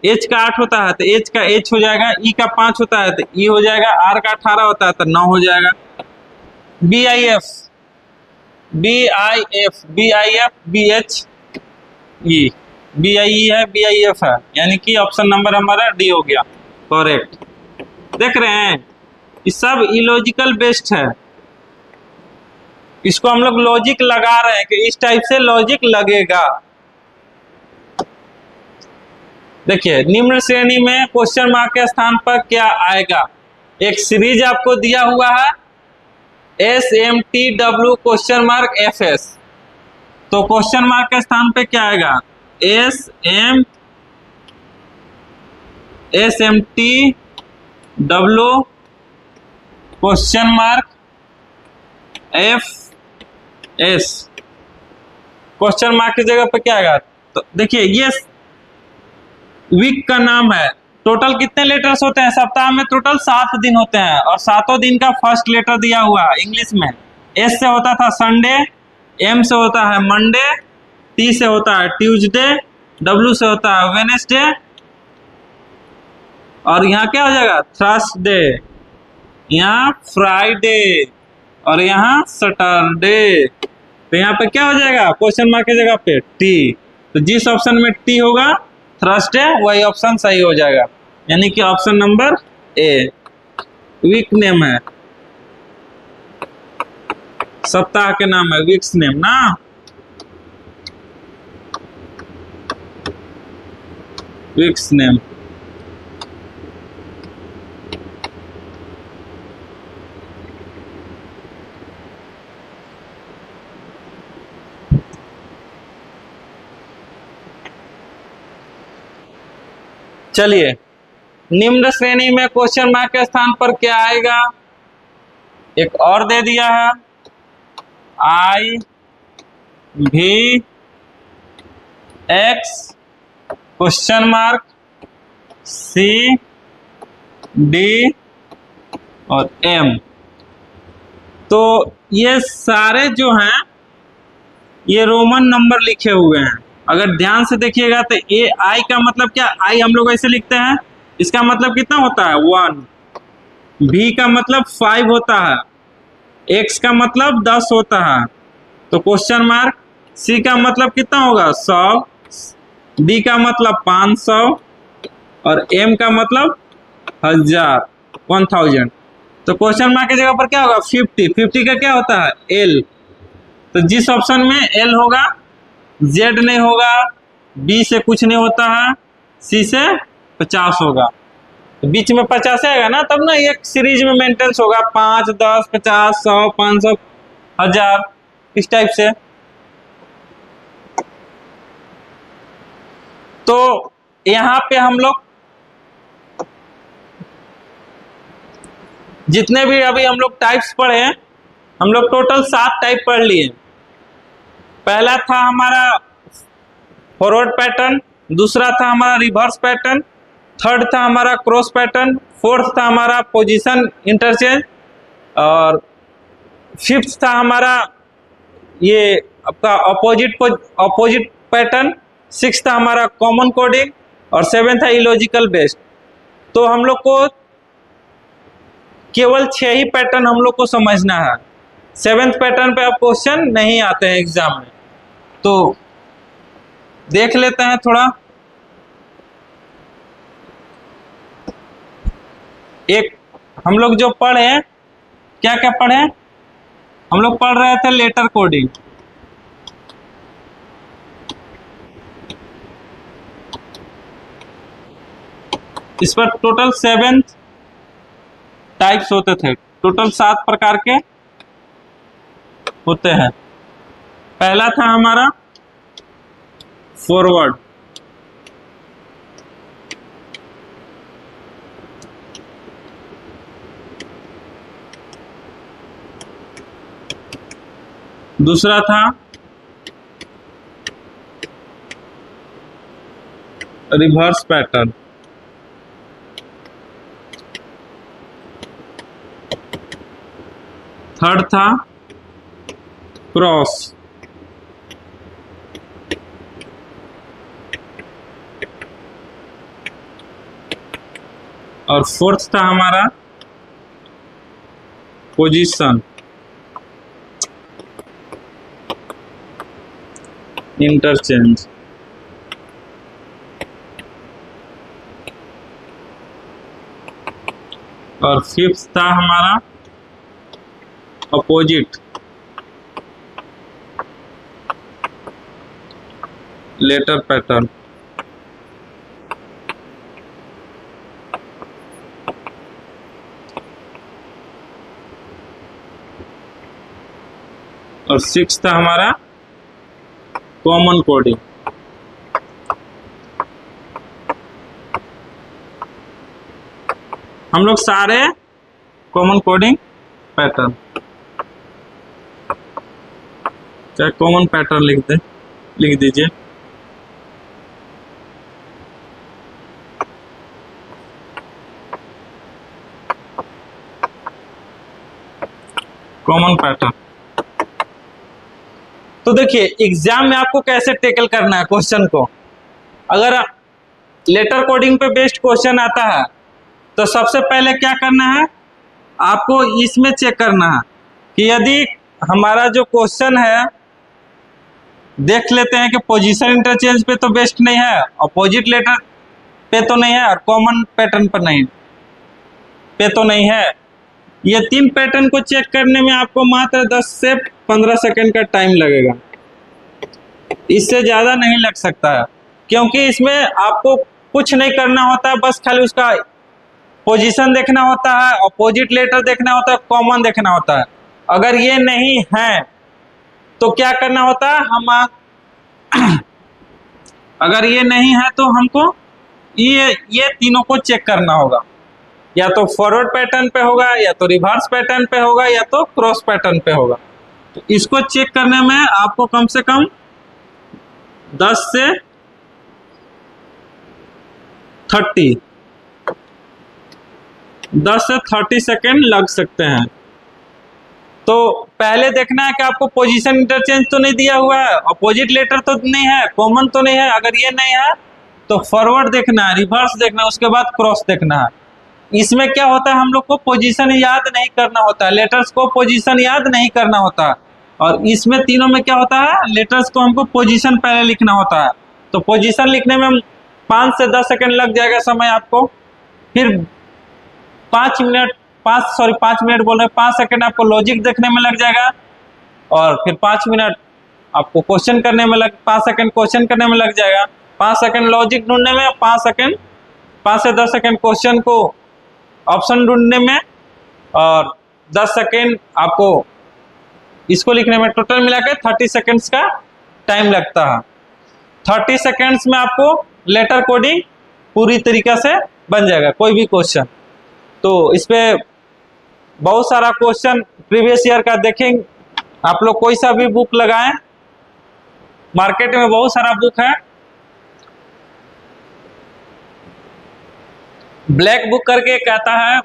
8 होता है, तो एच का एच हो जाएगा। ई का 5 होता है, तो ई हो जाएगा। आर का 18 होता है, तो 9 हो जाएगा। B I F, BH E, BIE है, BIF है, यानी कि ऑप्शन नंबर हमारा डी हो गया करेक्ट। देख रहे हैं, ये सब इलॉजिकल बेस्ड है, इसको हम लोग लॉजिक लगा रहे हैं कि इस टाइप से लॉजिक लगेगा। देखिए, निम्न श्रेणी में क्वेश्चन मार्क के स्थान पर क्या आएगा। एक सीरीज आपको दिया हुआ है, SMTW FS, तो क्वेश्चन मार्क के स्थान पे क्या आएगा, SMTW FS, क्वेश्चन मार्क की जगह पे क्या आएगा। तो देखिए, ये वीक का नाम है। टोटल कितने लेटर्स होते हैं सप्ताह में, टोटल 7 दिन होते हैं, और 7 दिन का फर्स्ट लेटर दिया हुआ है इंग्लिश में। एस से होता था संडे, M से होता है मंडे, T से होता है ट्यूसडे, W से होता है वेनेसडे, और यहाँ क्या हो जाएगा थर्सडे, यहाँ फ्राइडे, और यहाँ सैटरडे। तो यहाँ पे क्या हो जाएगा क्वेश्चन मार्क की जगह पे T। तो जिस ऑप्शन में T होगा थर्सडे वही ऑप्शन सही हो जाएगा, यानी कि option number A. Week name है, सप्ताह के नाम है वीक्स नेम ना। Weeks name. चलिए, निम्न श्रेणी में क्वेश्चन मार्क के स्थान पर क्या आएगा, एक और दे दिया है I V X question mark C D और M। तो ये सारे जो हैं ये रोमन नंबर लिखे हुए हैं। अगर ध्यान से देखिएगा तो ए आई का मतलब क्या, आई हम लोग ऐसे लिखते हैं, इसका मतलब कितना होता है 1, भी का मतलब 5 होता है, एक्स का मतलब 10 होता है, तो क्वेश्चन मार्क, सी का मतलब कितना होगा 100, डी का मतलब 500 और एम का मतलब 1000। तो क्वेश्चन मार्क की जगह पर क्या होगा 50 का क्या होता है एल। तो जिस ऑप्शन में एल होगा, जेड नहीं होगा, बी से कुछ नहीं होता है, सी से 50 होगा। तो बीच में 50 आएगा ना, तब ना एक सीरीज में मेंटेनेंस होगा 5, 10, 50, 100, 500, 1000, इस टाइप से। तो यहाँ पे हम लोग जितने भी अभी हम लोग टाइप्स पढ़े हैं, हम लोग टोटल 7 टाइप पढ़ लिए। पहला था हमारा फॉरवर्ड पैटर्न, दूसरा था हमारा रिवर्स पैटर्न, थर्ड था हमारा क्रॉस पैटर्न, फोर्थ था हमारा पोजीशन इंटरचेंज, और फिफ्थ था हमारा ये आपका अपोजिट पैटर्न, सिक्स था हमारा कॉमन कोडिंग, और सेवेंथ था इलॉजिकल बेस्ड। तो हम लोग को केवल 6 ही पैटर्न हम लोग को समझना है। 7th पैटर्न पे अब क्वेश्चन नहीं आते हैं एग्जाम में, तो देख लेते हैं थोड़ा। एक हम लोग जो पढ़े, क्या क्या पढ़े, हम लोग पढ़ रहे थे लेटर कोडिंग। इस पर टोटल 7 टाइप्स होते थे, टोटल 7 प्रकार के होते हैं। पहला था हमारा फॉरवर्ड, दूसरा था रिवर्स पैटर्न, थर्ड था क्रॉस, और फोर्थ था हमारा पोजीशन इंटरचेंज, और फिफ्थ था हमारा अपोजिट लेटर पैटर्न। और सिक्स था हमारा कॉमन कोडिंग। हम लोग सारे कॉमन कोडिंग पैटर्न, चाहे कॉमन पैटर्न लिख दीजिए। कॉमन पैटर्न तो देखिए एग्जाम में आपको कैसे टेकल करना है क्वेश्चन को। अगर लेटर कोडिंग पे बेस्ड क्वेश्चन आता है तो सबसे पहले क्या करना है, आपको इसमें चेक करना है कि यदि हमारा जो क्वेश्चन है, देख लेते हैं कि पोजीशन इंटरचेंज पे तो बेस्ड नहीं है, अपोजिट लेटर पे तो नहीं है, और कॉमन पैटर्न पर नहीं पे तो नहीं है। ये 3 पैटर्न को चेक करने में आपको मात्र 10 से 15 सेकंड का टाइम लगेगा, इससे ज़्यादा नहीं लग सकता है, क्योंकि इसमें आपको कुछ नहीं करना होता है, बस खाली उसका पोजीशन देखना होता है, अपोजिट लेटर देखना होता है, कॉमन देखना होता है। अगर ये नहीं है तो क्या करना होता है, हम अगर ये नहीं है तो हमको ये तीनों को चेक करना होगा, या तो फॉरवर्ड पैटर्न पे होगा, या तो रिवर्स पैटर्न पे होगा, या तो क्रॉस पैटर्न पे होगा। तो इसको चेक करने में आपको कम से कम 10 से 30 सेकेंड लग सकते हैं। तो पहले देखना है कि आपको पोजीशन इंटरचेंज तो नहीं दिया हुआ है, अपोजिट लेटर तो नहीं है, कॉमन तो नहीं है। अगर ये नहीं है तो फॉरवर्ड देखना है, रिवर्स देखना है, उसके बाद क्रॉस देखना है। इसमें क्या होता है, हम लोग को पोजीशन याद नहीं करना होता है, लेटर्स को पोजीशन याद नहीं करना होता है। और इसमें तीनों में क्या होता है, लेटर्स को हमको पोजीशन पहले लिखना होता है। तो पोजीशन लिखने में 5 से 10 सेकेंड लग जाएगा समय आपको, फिर 5 मिनट बोल रहे, 5 सेकेंड आपको लॉजिक देखने में लग जाएगा, और फिर 5 मिनट आपको क्वेश्चन करने में 5 सेकेंड क्वेश्चन करने में लग जाएगा, 5 सेकेंड लॉजिक ढूंढने में, 5 से 10 सेकेंड क्वेश्चन को ऑप्शन ढूंढने में, और 10 सेकेंड आपको इसको लिखने में। टोटल मिलाकर 30 सेकेंड्स का टाइम लगता है। 30 सेकेंड्स में आपको लेटर कोडिंग पूरी तरीके से बन जाएगा, कोई भी क्वेश्चन। तो इस पे बहुत सारा क्वेश्चन प्रीवियस ईयर का देखेंगे आप लोग, कोई सा भी बुक लगाएं, मार्केट में बहुत सारा बुक है। ब्लैक बुक करके एक आता है,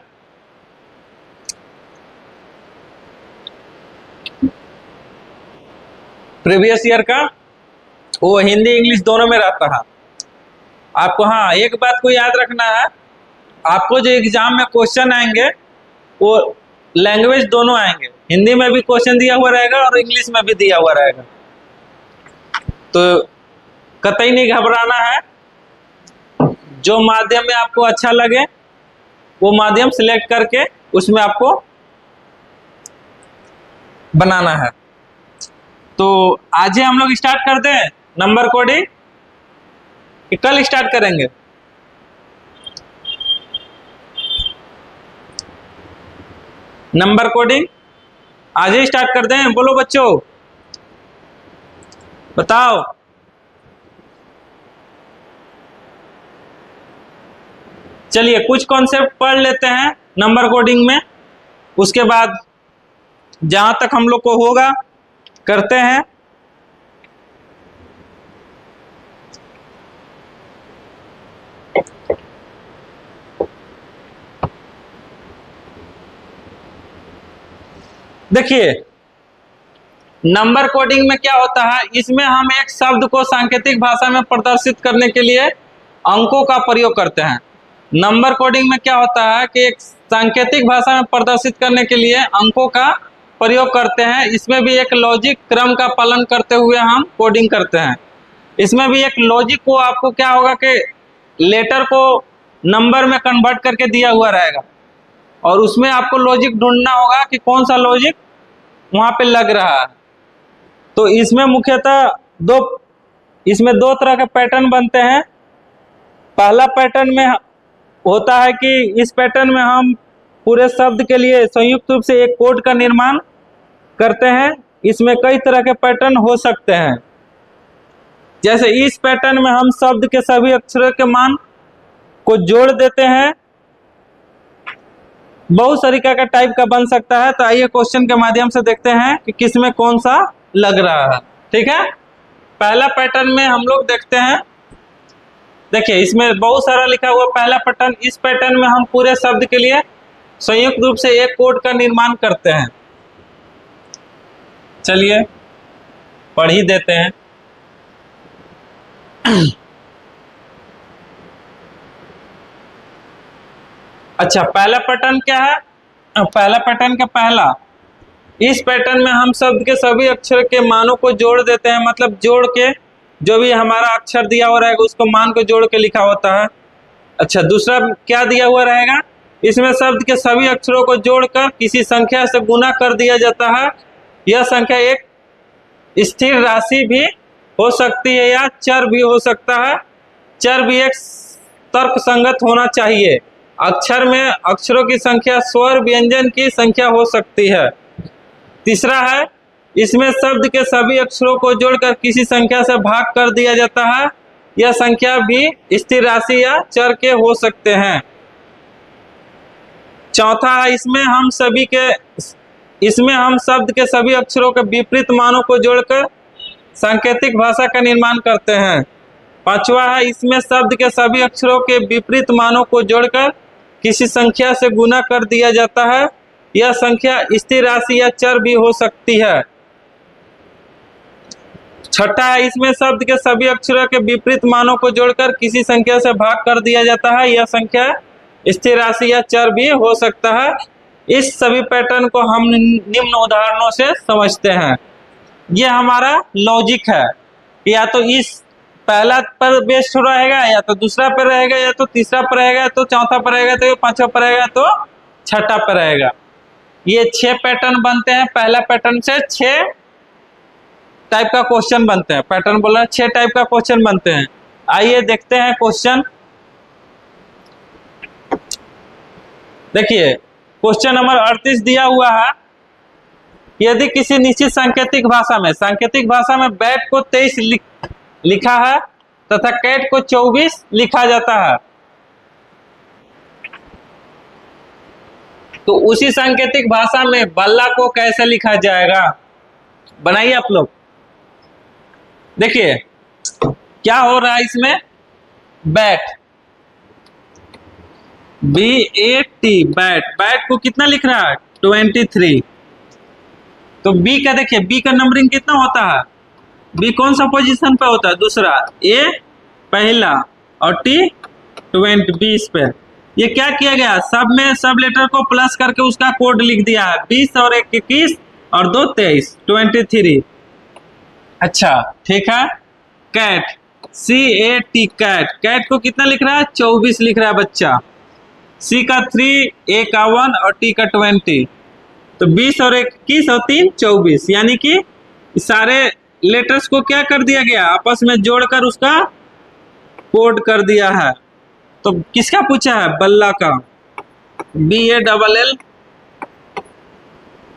प्रीवियस ईयर का, वो हिंदी इंग्लिश दोनों में रहता है। आपको हाँ एक बात को याद रखना है, आपको जो एग्जाम में क्वेश्चन आएंगे वो लैंग्वेज दोनों आएंगे, हिंदी में भी क्वेश्चन दिया हुआ रहेगा और इंग्लिश में भी दिया हुआ रहेगा। तो कतई नहीं घबराना है, जो माध्यम में आपको अच्छा लगे वो माध्यम सिलेक्ट करके उसमें आपको बनाना है। तो आज ही हम लोग स्टार्ट करते हैं नंबर कोडिंग, कि कल स्टार्ट करेंगे? नंबर कोडिंग आज ही स्टार्ट कर दें? बोलो बच्चों, बताओ। चलिए कुछ कॉन्सेप्ट पढ़ लेते हैं नंबर कोडिंग में, उसके बाद जहां तक हम लोग को होगा करते हैं। देखिए नंबर कोडिंग में क्या होता है, इसमें हम एक शब्द को सांकेतिक भाषा में प्रदर्शित करने के लिए अंकों का प्रयोग करते हैं। नंबर कोडिंग में क्या होता है कि एक सांकेतिक भाषा में प्रदर्शित करने के लिए अंकों का प्रयोग करते हैं। इसमें भी एक लॉजिक क्रम का पालन करते हुए हम कोडिंग करते हैं। इसमें भी एक लॉजिक को आपको क्या होगा कि लेटर को नंबर में कन्वर्ट करके दिया हुआ रहेगा, और उसमें आपको लॉजिक ढूंढना होगा कि कौन सा लॉजिक वहां पे लग रहा है। तो इसमें मुख्यतः दो तरह के पैटर्न बनते हैं। पहला पैटर्न में होता है कि इस पैटर्न में हम पूरे शब्द के लिए संयुक्त रूप से एक कोड का निर्माण करते हैं। इसमें कई तरह के पैटर्न हो सकते हैं, जैसे इस पैटर्न में हम शब्द के सभी अक्षरों के मान को जोड़ देते हैं। बहुत तरीका का टाइप का बन सकता है। तो आइए क्वेश्चन के माध्यम से देखते हैं कि किस में कौन सा लग रहा है। ठीक है, पहला पैटर्न में हम लोग देखते हैं। देखिए इसमें बहुत सारा लिखा हुआ पहला पैटर्न। इस पैटर्न में हम पूरे शब्द के लिए संयुक्त रूप से एक कोड का निर्माण करते हैं। चलिए पढ़ ही देते हैं। अच्छा, पहला पैटर्न क्या है? पहला पैटर्न का पहला, इस पैटर्न में हम शब्द के सभी अक्षर के मानों को जोड़ देते हैं, मतलब जोड़ के जो भी हमारा अक्षर दिया हुआ रहेगा उसको मान को जोड़ के लिखा होता है। अच्छा, दूसरा क्या दिया हुआ रहेगा? इसमें शब्द के सभी अक्षरों को जोड़कर किसी संख्या से गुना कर दिया जाता है। यह संख्या एक स्थिर राशि भी हो सकती है या चर भी हो सकता है। चर भी एक तर्कसंगत होना चाहिए। अक्षर में अक्षरों की संख्या स्वर व्यंजन की संख्या हो सकती है। तीसरा है, इसमें शब्द के सभी अक्षरों को जोड़कर किसी संख्या से भाग कर दिया जाता है। यह संख्या भी स्थिर राशि या चर के हो सकते हैं। चौथा है, इसमें हम शब्द के सभी अक्षरों के विपरीत मानों को जोड़कर सांकेतिक भाषा का निर्माण करते हैं। पांचवा है, इसमें शब्द के सभी अक्षरों के विपरीत मानों को जोड़कर किसी संख्या से गुना कर दिया जाता है। यह संख्या स्थिर राशि या चर भी हो सकती है। छठा है, इसमें शब्द के सभी अक्षरों के विपरीत मानों को जोड़कर किसी संख्या से भाग कर दिया जाता है। यह संख्या स्थिर राशि या चर भी हो सकता है। इस सभी पैटर्न को हम निम्न उदाहरणों से समझते हैं। यह हमारा लॉजिक है, या तो इस पहला पर बेस्ड रहेगा, या तो दूसरा पर रहेगा, या तो तीसरा पर रहेगा, या तो चौथा पर रहेगा, तो पांचवा पर रहेगा, तो छठा पर रहेगा। ये 6 पैटर्न बनते हैं। पहला पैटर्न से 6 टाइप का क्वेश्चन बनते हैं। पैटर्न बोल रहे हैं 6 टाइप का क्वेश्चन बनते हैं। आइए देखते हैं क्वेश्चन। देखिए, क्वेश्चन नंबर 38 दिया हुआ है। यदि किसी निश्चित सांकेतिक भाषा में बैट को 23 लिखा है तथा कैट को 24 लिखा जाता है, तो उसी सांकेतिक भाषा में बल्ला को कैसे लिखा जाएगा? बनाइए आप लोग। देखिए क्या हो रहा है इसमें। बैट, BAT, बैट को कितना लिख रहा है? 23। तो बी का देखिए, बी का नंबरिंग कितना होता है? बी कौन सा पोजीशन पे होता है? दूसरा। ए पहला और टी 20 पे। ये क्या किया गया? सब लेटर को प्लस करके उसका कोड लिख दिया है। 20 और 1 21 और 2 23, 23। अच्छा ठीक है। कैट, CAT, कैट को कितना लिख रहा है? 24 लिख रहा है बच्चा। C का 3, A का 1 और T का 20। तो 20 और 21 और 3 24, यानी कि सारे लेटर्स को क्या कर दिया गया? आपस में जोड़कर उसका कोड कर दिया है। तो किसका पूछा है? बल्ला का। BALL,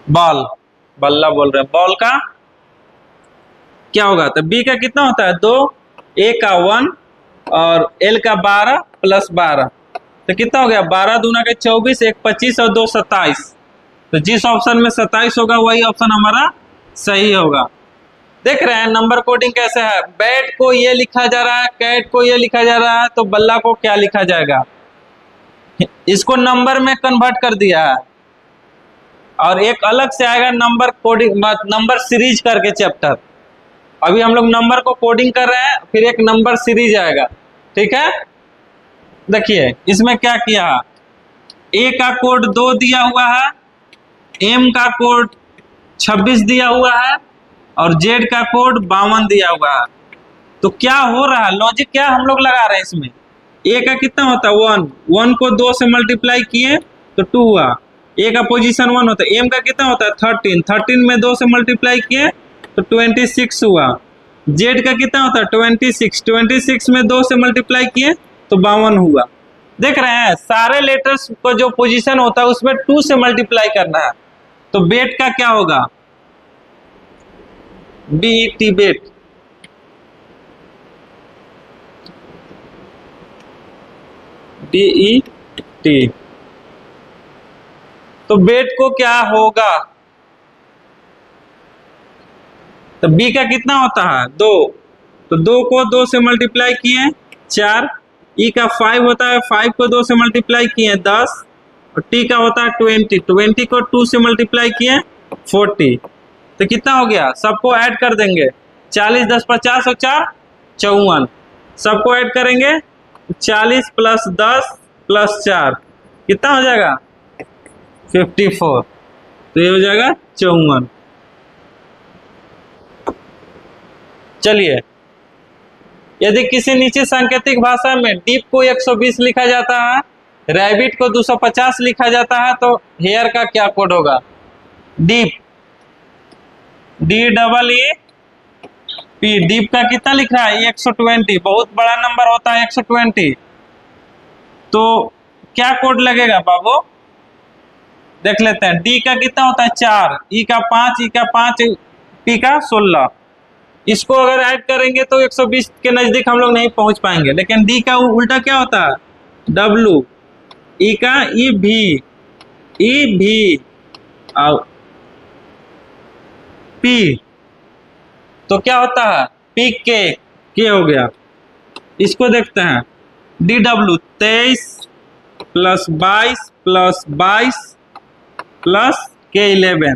बॉल, बल्ला बोल रहे हैं। बॉल का क्या होगा? तो B का कितना होता है? 2, A का 1 और L का 12 प्लस 12, तो कितना हो गया? 12 दूना के 24, 1 25 और 2 27। तो जिस ऑप्शन में 27 होगा वही ऑप्शन हमारा सही होगा। देख रहे हैं नंबर कोडिंग कैसे है। बैट को ये लिखा जा रहा है, कैट को ये लिखा जा रहा है, तो बल्ला को क्या लिखा जाएगा? इसको नंबर में कन्वर्ट कर दिया है। और एक अलग से आएगा नंबर कोडिंग, नंबर सीरीज करके चैप्टर। अभी हम लोग नंबर को कोडिंग कर रहे हैं, फिर एक नंबर सीरीज आएगा। ठीक है। देखिए इसमें क्या किया है। ए का कोड 2 दिया हुआ है, एम का कोड 26 दिया हुआ है और जेड का कोड 52 दिया हुआ है। तो क्या हो रहा है? लॉजिक क्या हम लोग लगा रहे हैं इसमें। ए का कितना होता है? 1 को 2 से मल्टीप्लाई किए तो 2 हुआ। ए का पोजीशन 1 होता है। एम का कितना होता है? 13 में 2 से मल्टीप्लाई किए तो 26 हुआ। जेड का कितना होता है? 26 में 2 से मल्टीप्लाई किए तो 52 हुआ। देख रहे हैं सारे लेटर्स का जो पोजीशन होता है उसमें 2 से मल्टीप्लाई करना है। तो बेट का क्या होगा? BET, बेट। BET, तो बेट को क्या होगा? तो बी का कितना होता है? 2, तो 2 को 2 से मल्टीप्लाई किए 4। ई का 5 होता है, 5 को 2 से मल्टीप्लाई किए 10। और टी का होता है 20 को 2 से मल्टीप्लाई किए 40। तो कितना हो गया? सबको ऐड कर देंगे 40 10 50 और 4 54, सबको ऐड करेंगे 40 प्लस 10 प्लस 4 कितना हो जाएगा 54, तो ये हो जाएगा 54। चलिए, यदि किसी निश्चित सांकेतिक भाषा में डीप को 120 लिखा जाता है, रैबिट को 250 लिखा जाता है, तो हेयर का क्या कोड होगा? डीप DEEP, डीप का कितना लिख रहा है 120, बहुत बड़ा नंबर होता है 120, तो क्या कोड लगेगा बाबू? देख लेते हैं। डी का कितना होता है 4, ई का 5, ई का 5, पी का 16, इसको अगर ऐड करेंगे तो 120 के नजदीक हम लोग नहीं पहुंच पाएंगे, लेकिन डी का उल्टा क्या होता है डब्लू, ई का ई भी और पी, तो क्या होता है पी के हो गया। इसको देखते हैं D W 23 plus 22 plus 22 plus के 11,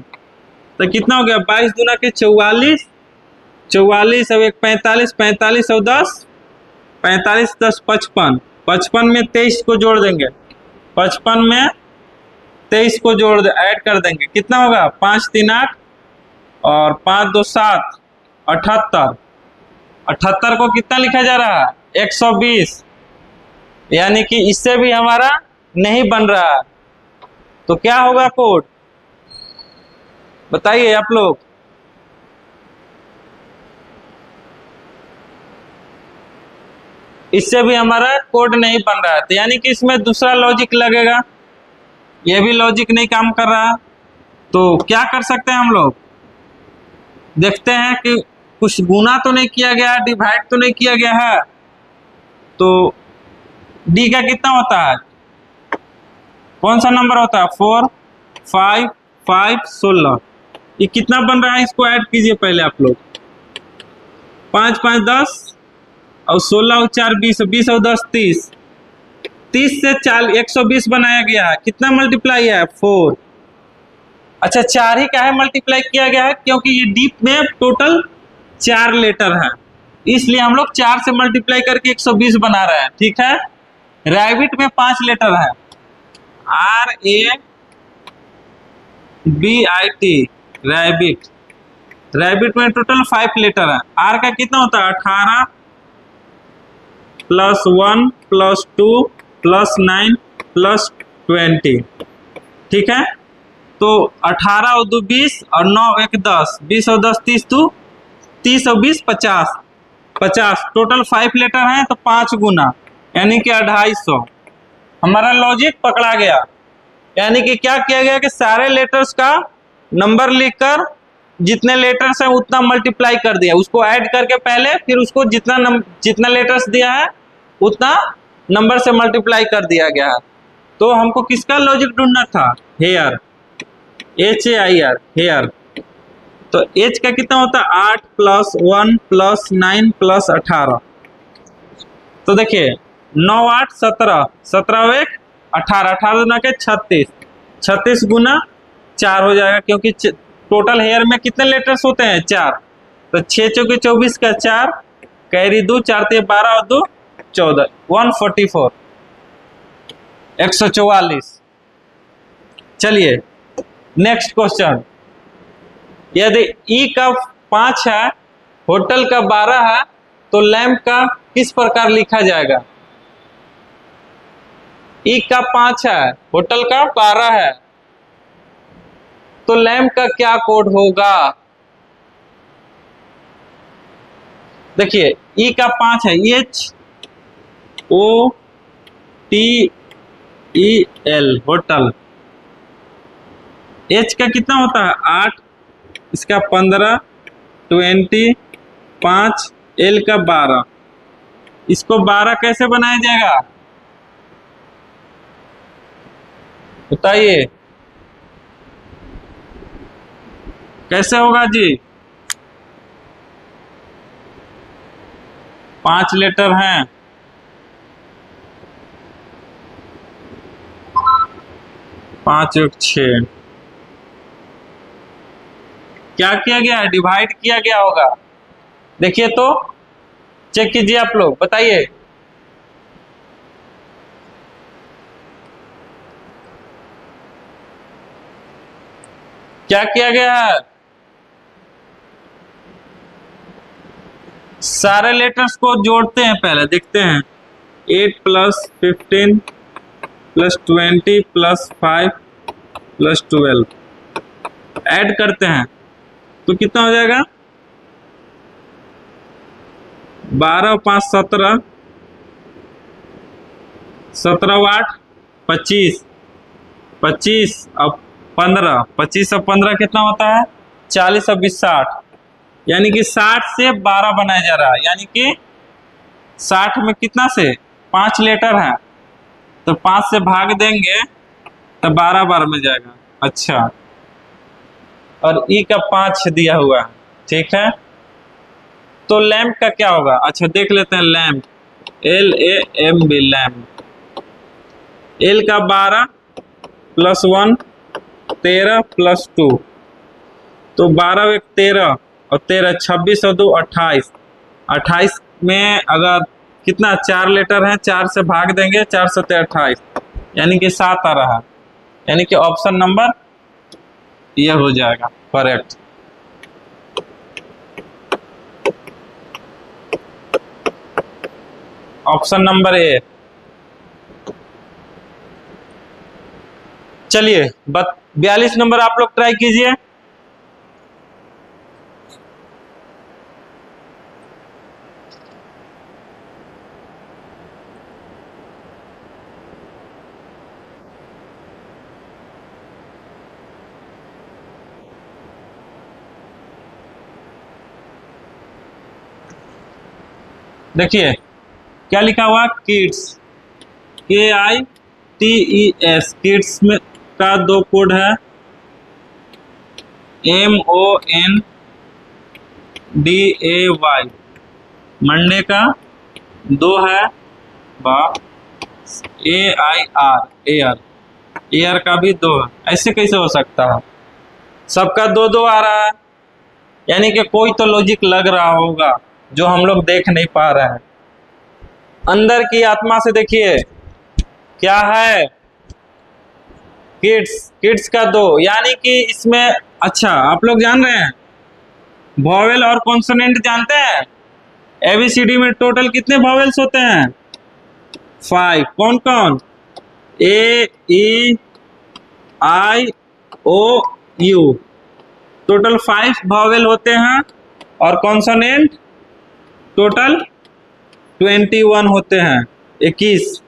तो कितना हो गया 22 दूना के 44, 44 और 1 45, 45 और 10 45 10 55, 55 में 23 को जोड़ देंगे, 55 में 23 को ऐड कर देंगे, कितना होगा 5 3 8 और 5 2 7 78, 78 को कितना लिखा जा रहा है 120, यानी कि इससे भी हमारा नहीं बन रहा, तो क्या होगा कोड बताइए आप लोग? इससे भी हमारा कोड नहीं बन रहा है, तो यानी कि इसमें दूसरा लॉजिक लगेगा, ये भी लॉजिक नहीं काम कर रहा, तो क्या कर सकते हैं हम लोग? देखते हैं कि कुछ गुना तो नहीं किया गया, डिवाइड तो नहीं किया गया है, तो डी का कितना होता है, कौन सा नंबर होता है 4 5 5 16, ये कितना बन रहा है इसको ऐड कीजिए पहले आप लोग, 5 5 10 और 16 और 4 20, 20 और 10 30, 30 से 120 बनाया गया है, कितना मल्टीप्लाई है 4, अच्छा 4 ही का है मल्टीप्लाई किया गया है, क्योंकि ये डीप में टोटल 4 लेटर है, इसलिए हम लोग 4 से मल्टीप्लाई करके 120 बना रहे हैं, ठीक है। रैबिट में 5 लेटर है, RABIT, रैबिट, रैबिट में टोटल 5 लेटर है, आर का कितना होता है 18 प्लस 1 प्लस 2 प्लस 9 प्लस 20, ठीक है, तो 18 और 2 20 और 9 1 10, 20 और 10 30, तो 30 और 20 50, 50 टोटल 5 लेटर हैं, तो 5 गुना यानी कि 250, हमारा लॉजिक पकड़ा गया, यानी कि क्या किया गया कि सारे लेटर्स का नंबर लिखकर जितने लेटर्स हैं उतना मल्टीप्लाई कर दिया, उसको ऐड करके पहले, फिर उसको जितना लेटर्स दिया है उतना नंबर से मल्टीप्लाई कर दिया गया है। तो हमको किसका लॉजिक ढूंढना था हेयर, HAIR हेयर, तो H का कितना होता है 8 प्लस 1 प्लस 9 प्लस 18, तो देखिए 9 8 17, 17 1 18, 18 गुना के 36, 36 गुना 4 हो जाएगा, क्योंकि टोटल हेयर में कितने लेटर्स होते हैं 4, तो 6 चौके 24 का 4 कैरी 2 4 12 और 2 14, 144, 144। चलिए नेक्स्ट क्वेश्चन, यदि ई का 5 है, होटल का 12 है, तो लैम्प का किस प्रकार लिखा जाएगा? ई का 5 है, होटल का 12 है, तो लैम्प का क्या कोड होगा? देखिए ई का 5 है, HOTEL होटल, H का कितना होता है 8, इसका 15 20 5, L का 12, इसको 12 कैसे बनाया जाएगा बताइए, कैसे होगा जी? 5 लेटर हैं, 5 1 6, क्या किया गया है डिवाइड किया गया होगा, देखिए तो चेक कीजिए आप लोग, बताइए। क्या किया गया है? सारे लेटर्स को जोड़ते हैं, पहले देखते हैं। 8 + 15 + 20 + 5 + 12 ऐड करते हैं तो कितना हो जाएगा? 12 × 5 = 17, 17 × 8 = 25, 25 अब 15, 25 अब 15 कितना होता है? 40 अब 20 60, यानी कि 60 से 12 बनाया जा रहा है, यानी कि 60 में कितना से 5 लेटर है, तो 5 से भाग देंगे तो 12 बार में जाएगा। अच्छा, और ई का 5 दिया हुआ है, ठीक है। तो लैम्प का क्या होगा? अच्छा देख लेते हैं, लैम्प LAMP लैम्प। एल का 12 + 1 13 + 2, तो 12 × 1 13 और 13 26 और 2 28, 28 में अगर कितना 4 लेटर है, 4 से भाग देंगे, 4 × 7 = 28, यानी कि 7 आ रहा है, यानी कि ऑप्शन नंबर ये हो जाएगा करेक्ट। ऑप्शन नंबर ए। चलिए 42 नंबर आप लोग ट्राई कीजिए। देखिए क्या लिखा हुआ? किड्स, KITES, किड्स में का 2 कोड है, MONDAY, मंडे का 2 है, AIR का भी 2 है। ऐसे कैसे हो सकता है? सबका 2-2 आ रहा है, यानी कि कोई तो लॉजिक लग रहा होगा जो हम लोग देख नहीं पा रहे हैं। अंदर की आत्मा से देखिए क्या है? किड्स का 2, यानी कि इसमें अच्छा आप लोग जान रहे हैं वॉवेल और कॉन्सोनेंट जानते हैं? ABCD में टोटल कितने वॉवेल्स होते हैं? 5। कौन कौन? AEIOU, टोटल 5 वॉवेल होते हैं, और कॉन्सोनेंट टोटल 21 होते हैं, 21।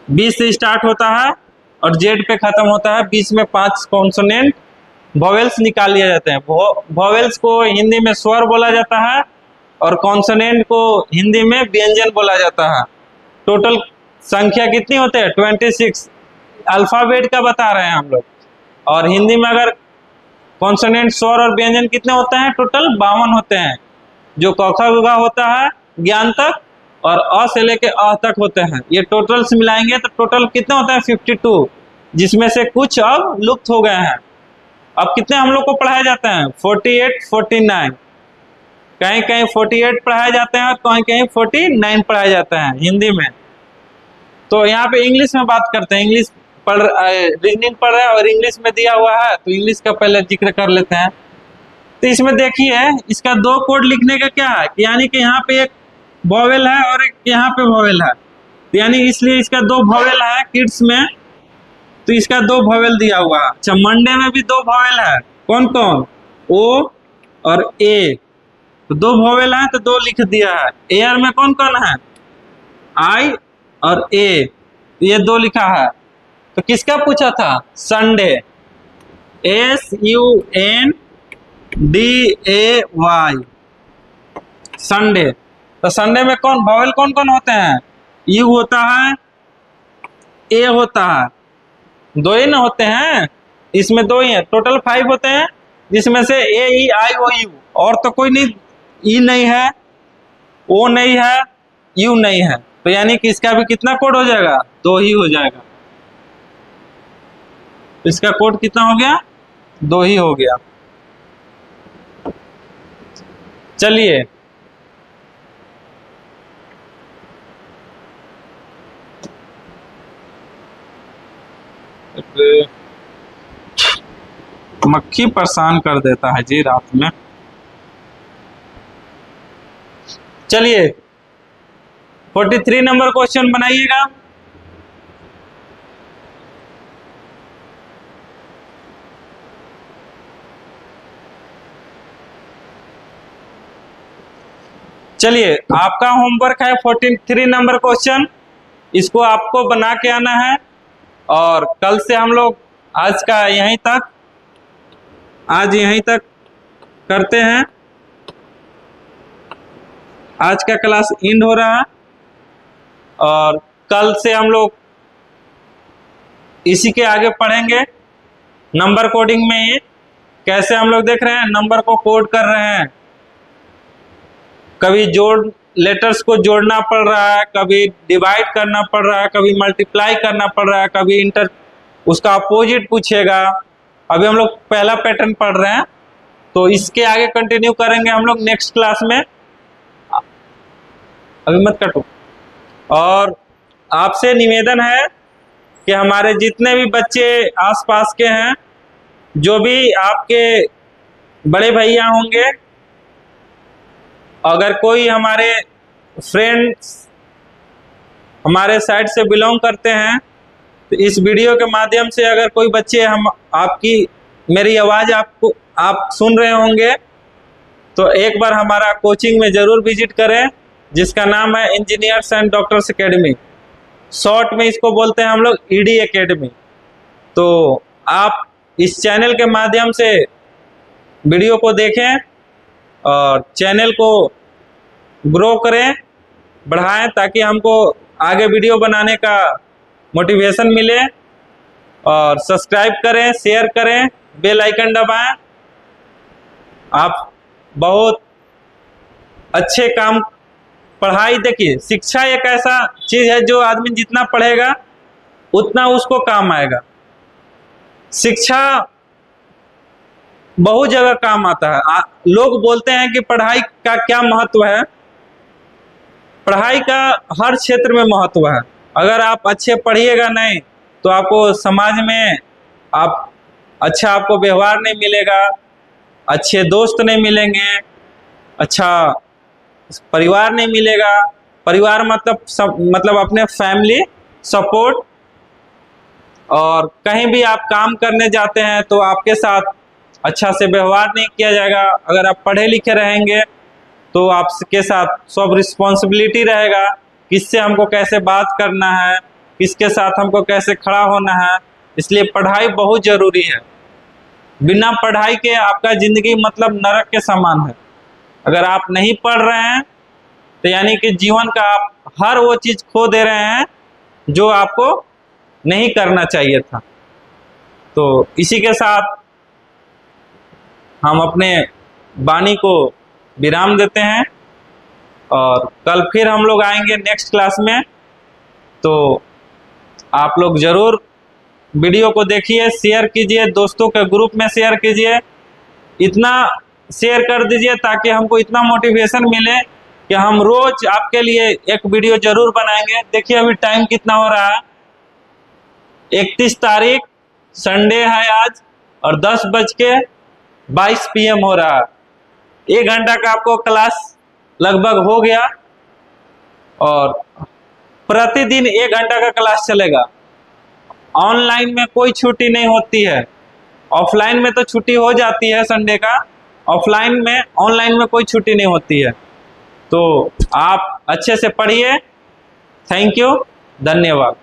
20 से स्टार्ट होता है और जेड पे खत्म होता है, बीच में 5 कॉन्सोनेंट वॉवेल्स निकाल लिए जाते हैं। वॉवेल्स को हिंदी में स्वर बोला जाता है और कॉन्सोनेंट को हिंदी में व्यंजन बोला जाता है। टोटल संख्या कितनी होते हैं? 26। अल्फाबेट का बता रहे हैं हम लोग, और हिंदी में अगर कॉन्सोनेंट स्वर और व्यंजन कितने होते हैं? टोटल 52 होते हैं, जो क ख ग घ होता है ज्ञान तक, और अ से लेके अ तक होते हैं। ये टोटल्स मिलाएंगे तो टोटल कितने होते हैं? 52, जिसमें से कुछ अब लुप्त हो गए हैं। अब कितने हम लोग को पढ़ाए जाते हैं? 48, 49, कहीं कहीं 48 पढ़ाए जाते हैं और कहीं कहीं 49 पढ़ाए जाते हैं हिंदी में। तो यहाँ पे इंग्लिश में बात करते हैं, इंग्लिश रीजनिंग पढ़ रहे हैं और इंग्लिश में दिया हुआ है, तो इंग्लिश का पहले जिक्र कर लेते हैं। तो इसमें देखिए इसका 2 कोड लिखने का क्या है, यानी कि यहाँ पे एक वॉवेल है और एक यहाँ पे वॉवेल है, तो यानी इसलिए इसका 2 वॉवेल है किड्स में, तो इसका 2 वॉवेल दिया हुआ है। अच्छा, मंडे में भी 2 वॉवेल है, कौन कौन? O और A, तो 2 वॉवेल है तो 2 लिख दिया है। एयर में कौन कौन है? I और A, ये 2 लिखा है। तो किसका पूछा था? Sunday, SUNDAY, Sunday. तो संडे में कौन वॉवेल कौन कौन होते हैं? U होता है, A होता है, 2 ही ना होते हैं, इसमें 2 ही है, टोटल 5 होते हैं, जिसमें से AEIOU, और तो कोई नहीं, E नहीं है, O नहीं है, U नहीं है, तो यानी कि इसका भी कितना कोड हो जाएगा? 2 ही हो जाएगा। इसका कोड कितना हो गया? 2 ही हो गया। चलिए मक्खी परेशान कर देता है जी रात में। चलिए 43 नंबर क्वेश्चन बनाइएगा। चलिए आपका होमवर्क है 43 नंबर क्वेश्चन, इसको आपको बना के आना है। और कल से हम लोग आज यहीं तक करते हैं। आज का क्लास एंड हो रहा है और कल से हम लोग इसी के आगे पढ़ेंगे। नंबर कोडिंग में ये कैसे हम लोग देख रहे हैं नंबर को कोड कर रहे हैं। कभी लेटर्स को जोड़ना पड़ रहा है, कभी डिवाइड करना पड़ रहा है, कभी मल्टीप्लाई करना पड़ रहा है, कभी उसका अपोजिट पूछेगा। अभी हम लोग पहला पैटर्न पढ़ रहे हैं, तो इसके आगे कंटिन्यू करेंगे हम लोग नेक्स्ट क्लास में। अभी मत काटो। और आपसे निवेदन है कि हमारे जितने भी बच्चे आसपास के हैं, जो भी आपके बड़े भैया होंगे, अगर कोई हमारे फ्रेंड्स हमारे साइड से बिलोंग करते हैं, तो इस वीडियो के माध्यम से अगर कोई बच्चे मेरी आवाज़ आप सुन रहे होंगे, तो एक बार हमारा कोचिंग में ज़रूर विजिट करें, जिसका नाम है engineers and doctors academy. Short में इसको बोलते हैं हम लोग ईडी एकेडमी। तो आप इस चैनल के माध्यम से वीडियो को देखें और चैनल को ग्रो करें, बढ़ाएं, ताकि हमको आगे वीडियो बनाने का मोटिवेशन मिले। और सब्सक्राइब करें, शेयर करें, बेल आइकन दबाएं। आप बहुत अच्छे काम पढ़ाई देखिए, शिक्षा एक ऐसा चीज़ है जो आदमी जितना पढ़ेगा उतना उसको काम आएगा। शिक्षा बहुत जगह काम आता है। लोग बोलते हैं कि पढ़ाई का क्या महत्व है। पढ़ाई का हर क्षेत्र में महत्व है। अगर आप अच्छे पढ़िएगा नहीं तो आपको समाज में आपको व्यवहार नहीं मिलेगा, अच्छे दोस्त नहीं मिलेंगे, अच्छा परिवार नहीं मिलेगा। परिवार मतलब अपने फैमिली सपोर्ट। और कहीं भी आप काम करने जाते हैं तो आपके साथ अच्छा से व्यवहार नहीं किया जाएगा। अगर आप पढ़े लिखे रहेंगे तो आपके साथ सब रिस्पॉन्सिबिलिटी रहेगा, किससे हमको कैसे बात करना है, किसके साथ हमको कैसे खड़ा होना है। इसलिए पढ़ाई बहुत ज़रूरी है। बिना पढ़ाई के आपका ज़िंदगी मतलब नरक के समान है। अगर आप नहीं पढ़ रहे हैं तो यानी कि जीवन का आप हर वो चीज़ खो दे रहे हैं जो आपको नहीं करना चाहिए था। तो इसी के साथ हम अपने वाणी को विराम देते हैं और कल फिर हम लोग आएंगे नेक्स्ट क्लास में। तो आप लोग ज़रूर वीडियो को देखिए, शेयर कीजिए, दोस्तों के ग्रुप में शेयर कीजिए। इतना शेयर कर दीजिए ताकि हमको इतना मोटिवेशन मिले कि हम रोज आपके लिए एक वीडियो जरूर बनाएंगे। देखिए अभी टाइम कितना हो रहा है, 31 तारीख संडे है आज, और 10:22 PM हो रहा है। 1 घंटा का आपको क्लास लगभग हो गया और प्रतिदिन 1 घंटा का क्लास चलेगा। ऑनलाइन में कोई छुट्टी नहीं होती है। ऑफलाइन में तो छुट्टी हो जाती है संडे का, ऑनलाइन में कोई छुट्टी नहीं होती है। तो आप अच्छे से पढ़िए। थैंक यू, धन्यवाद।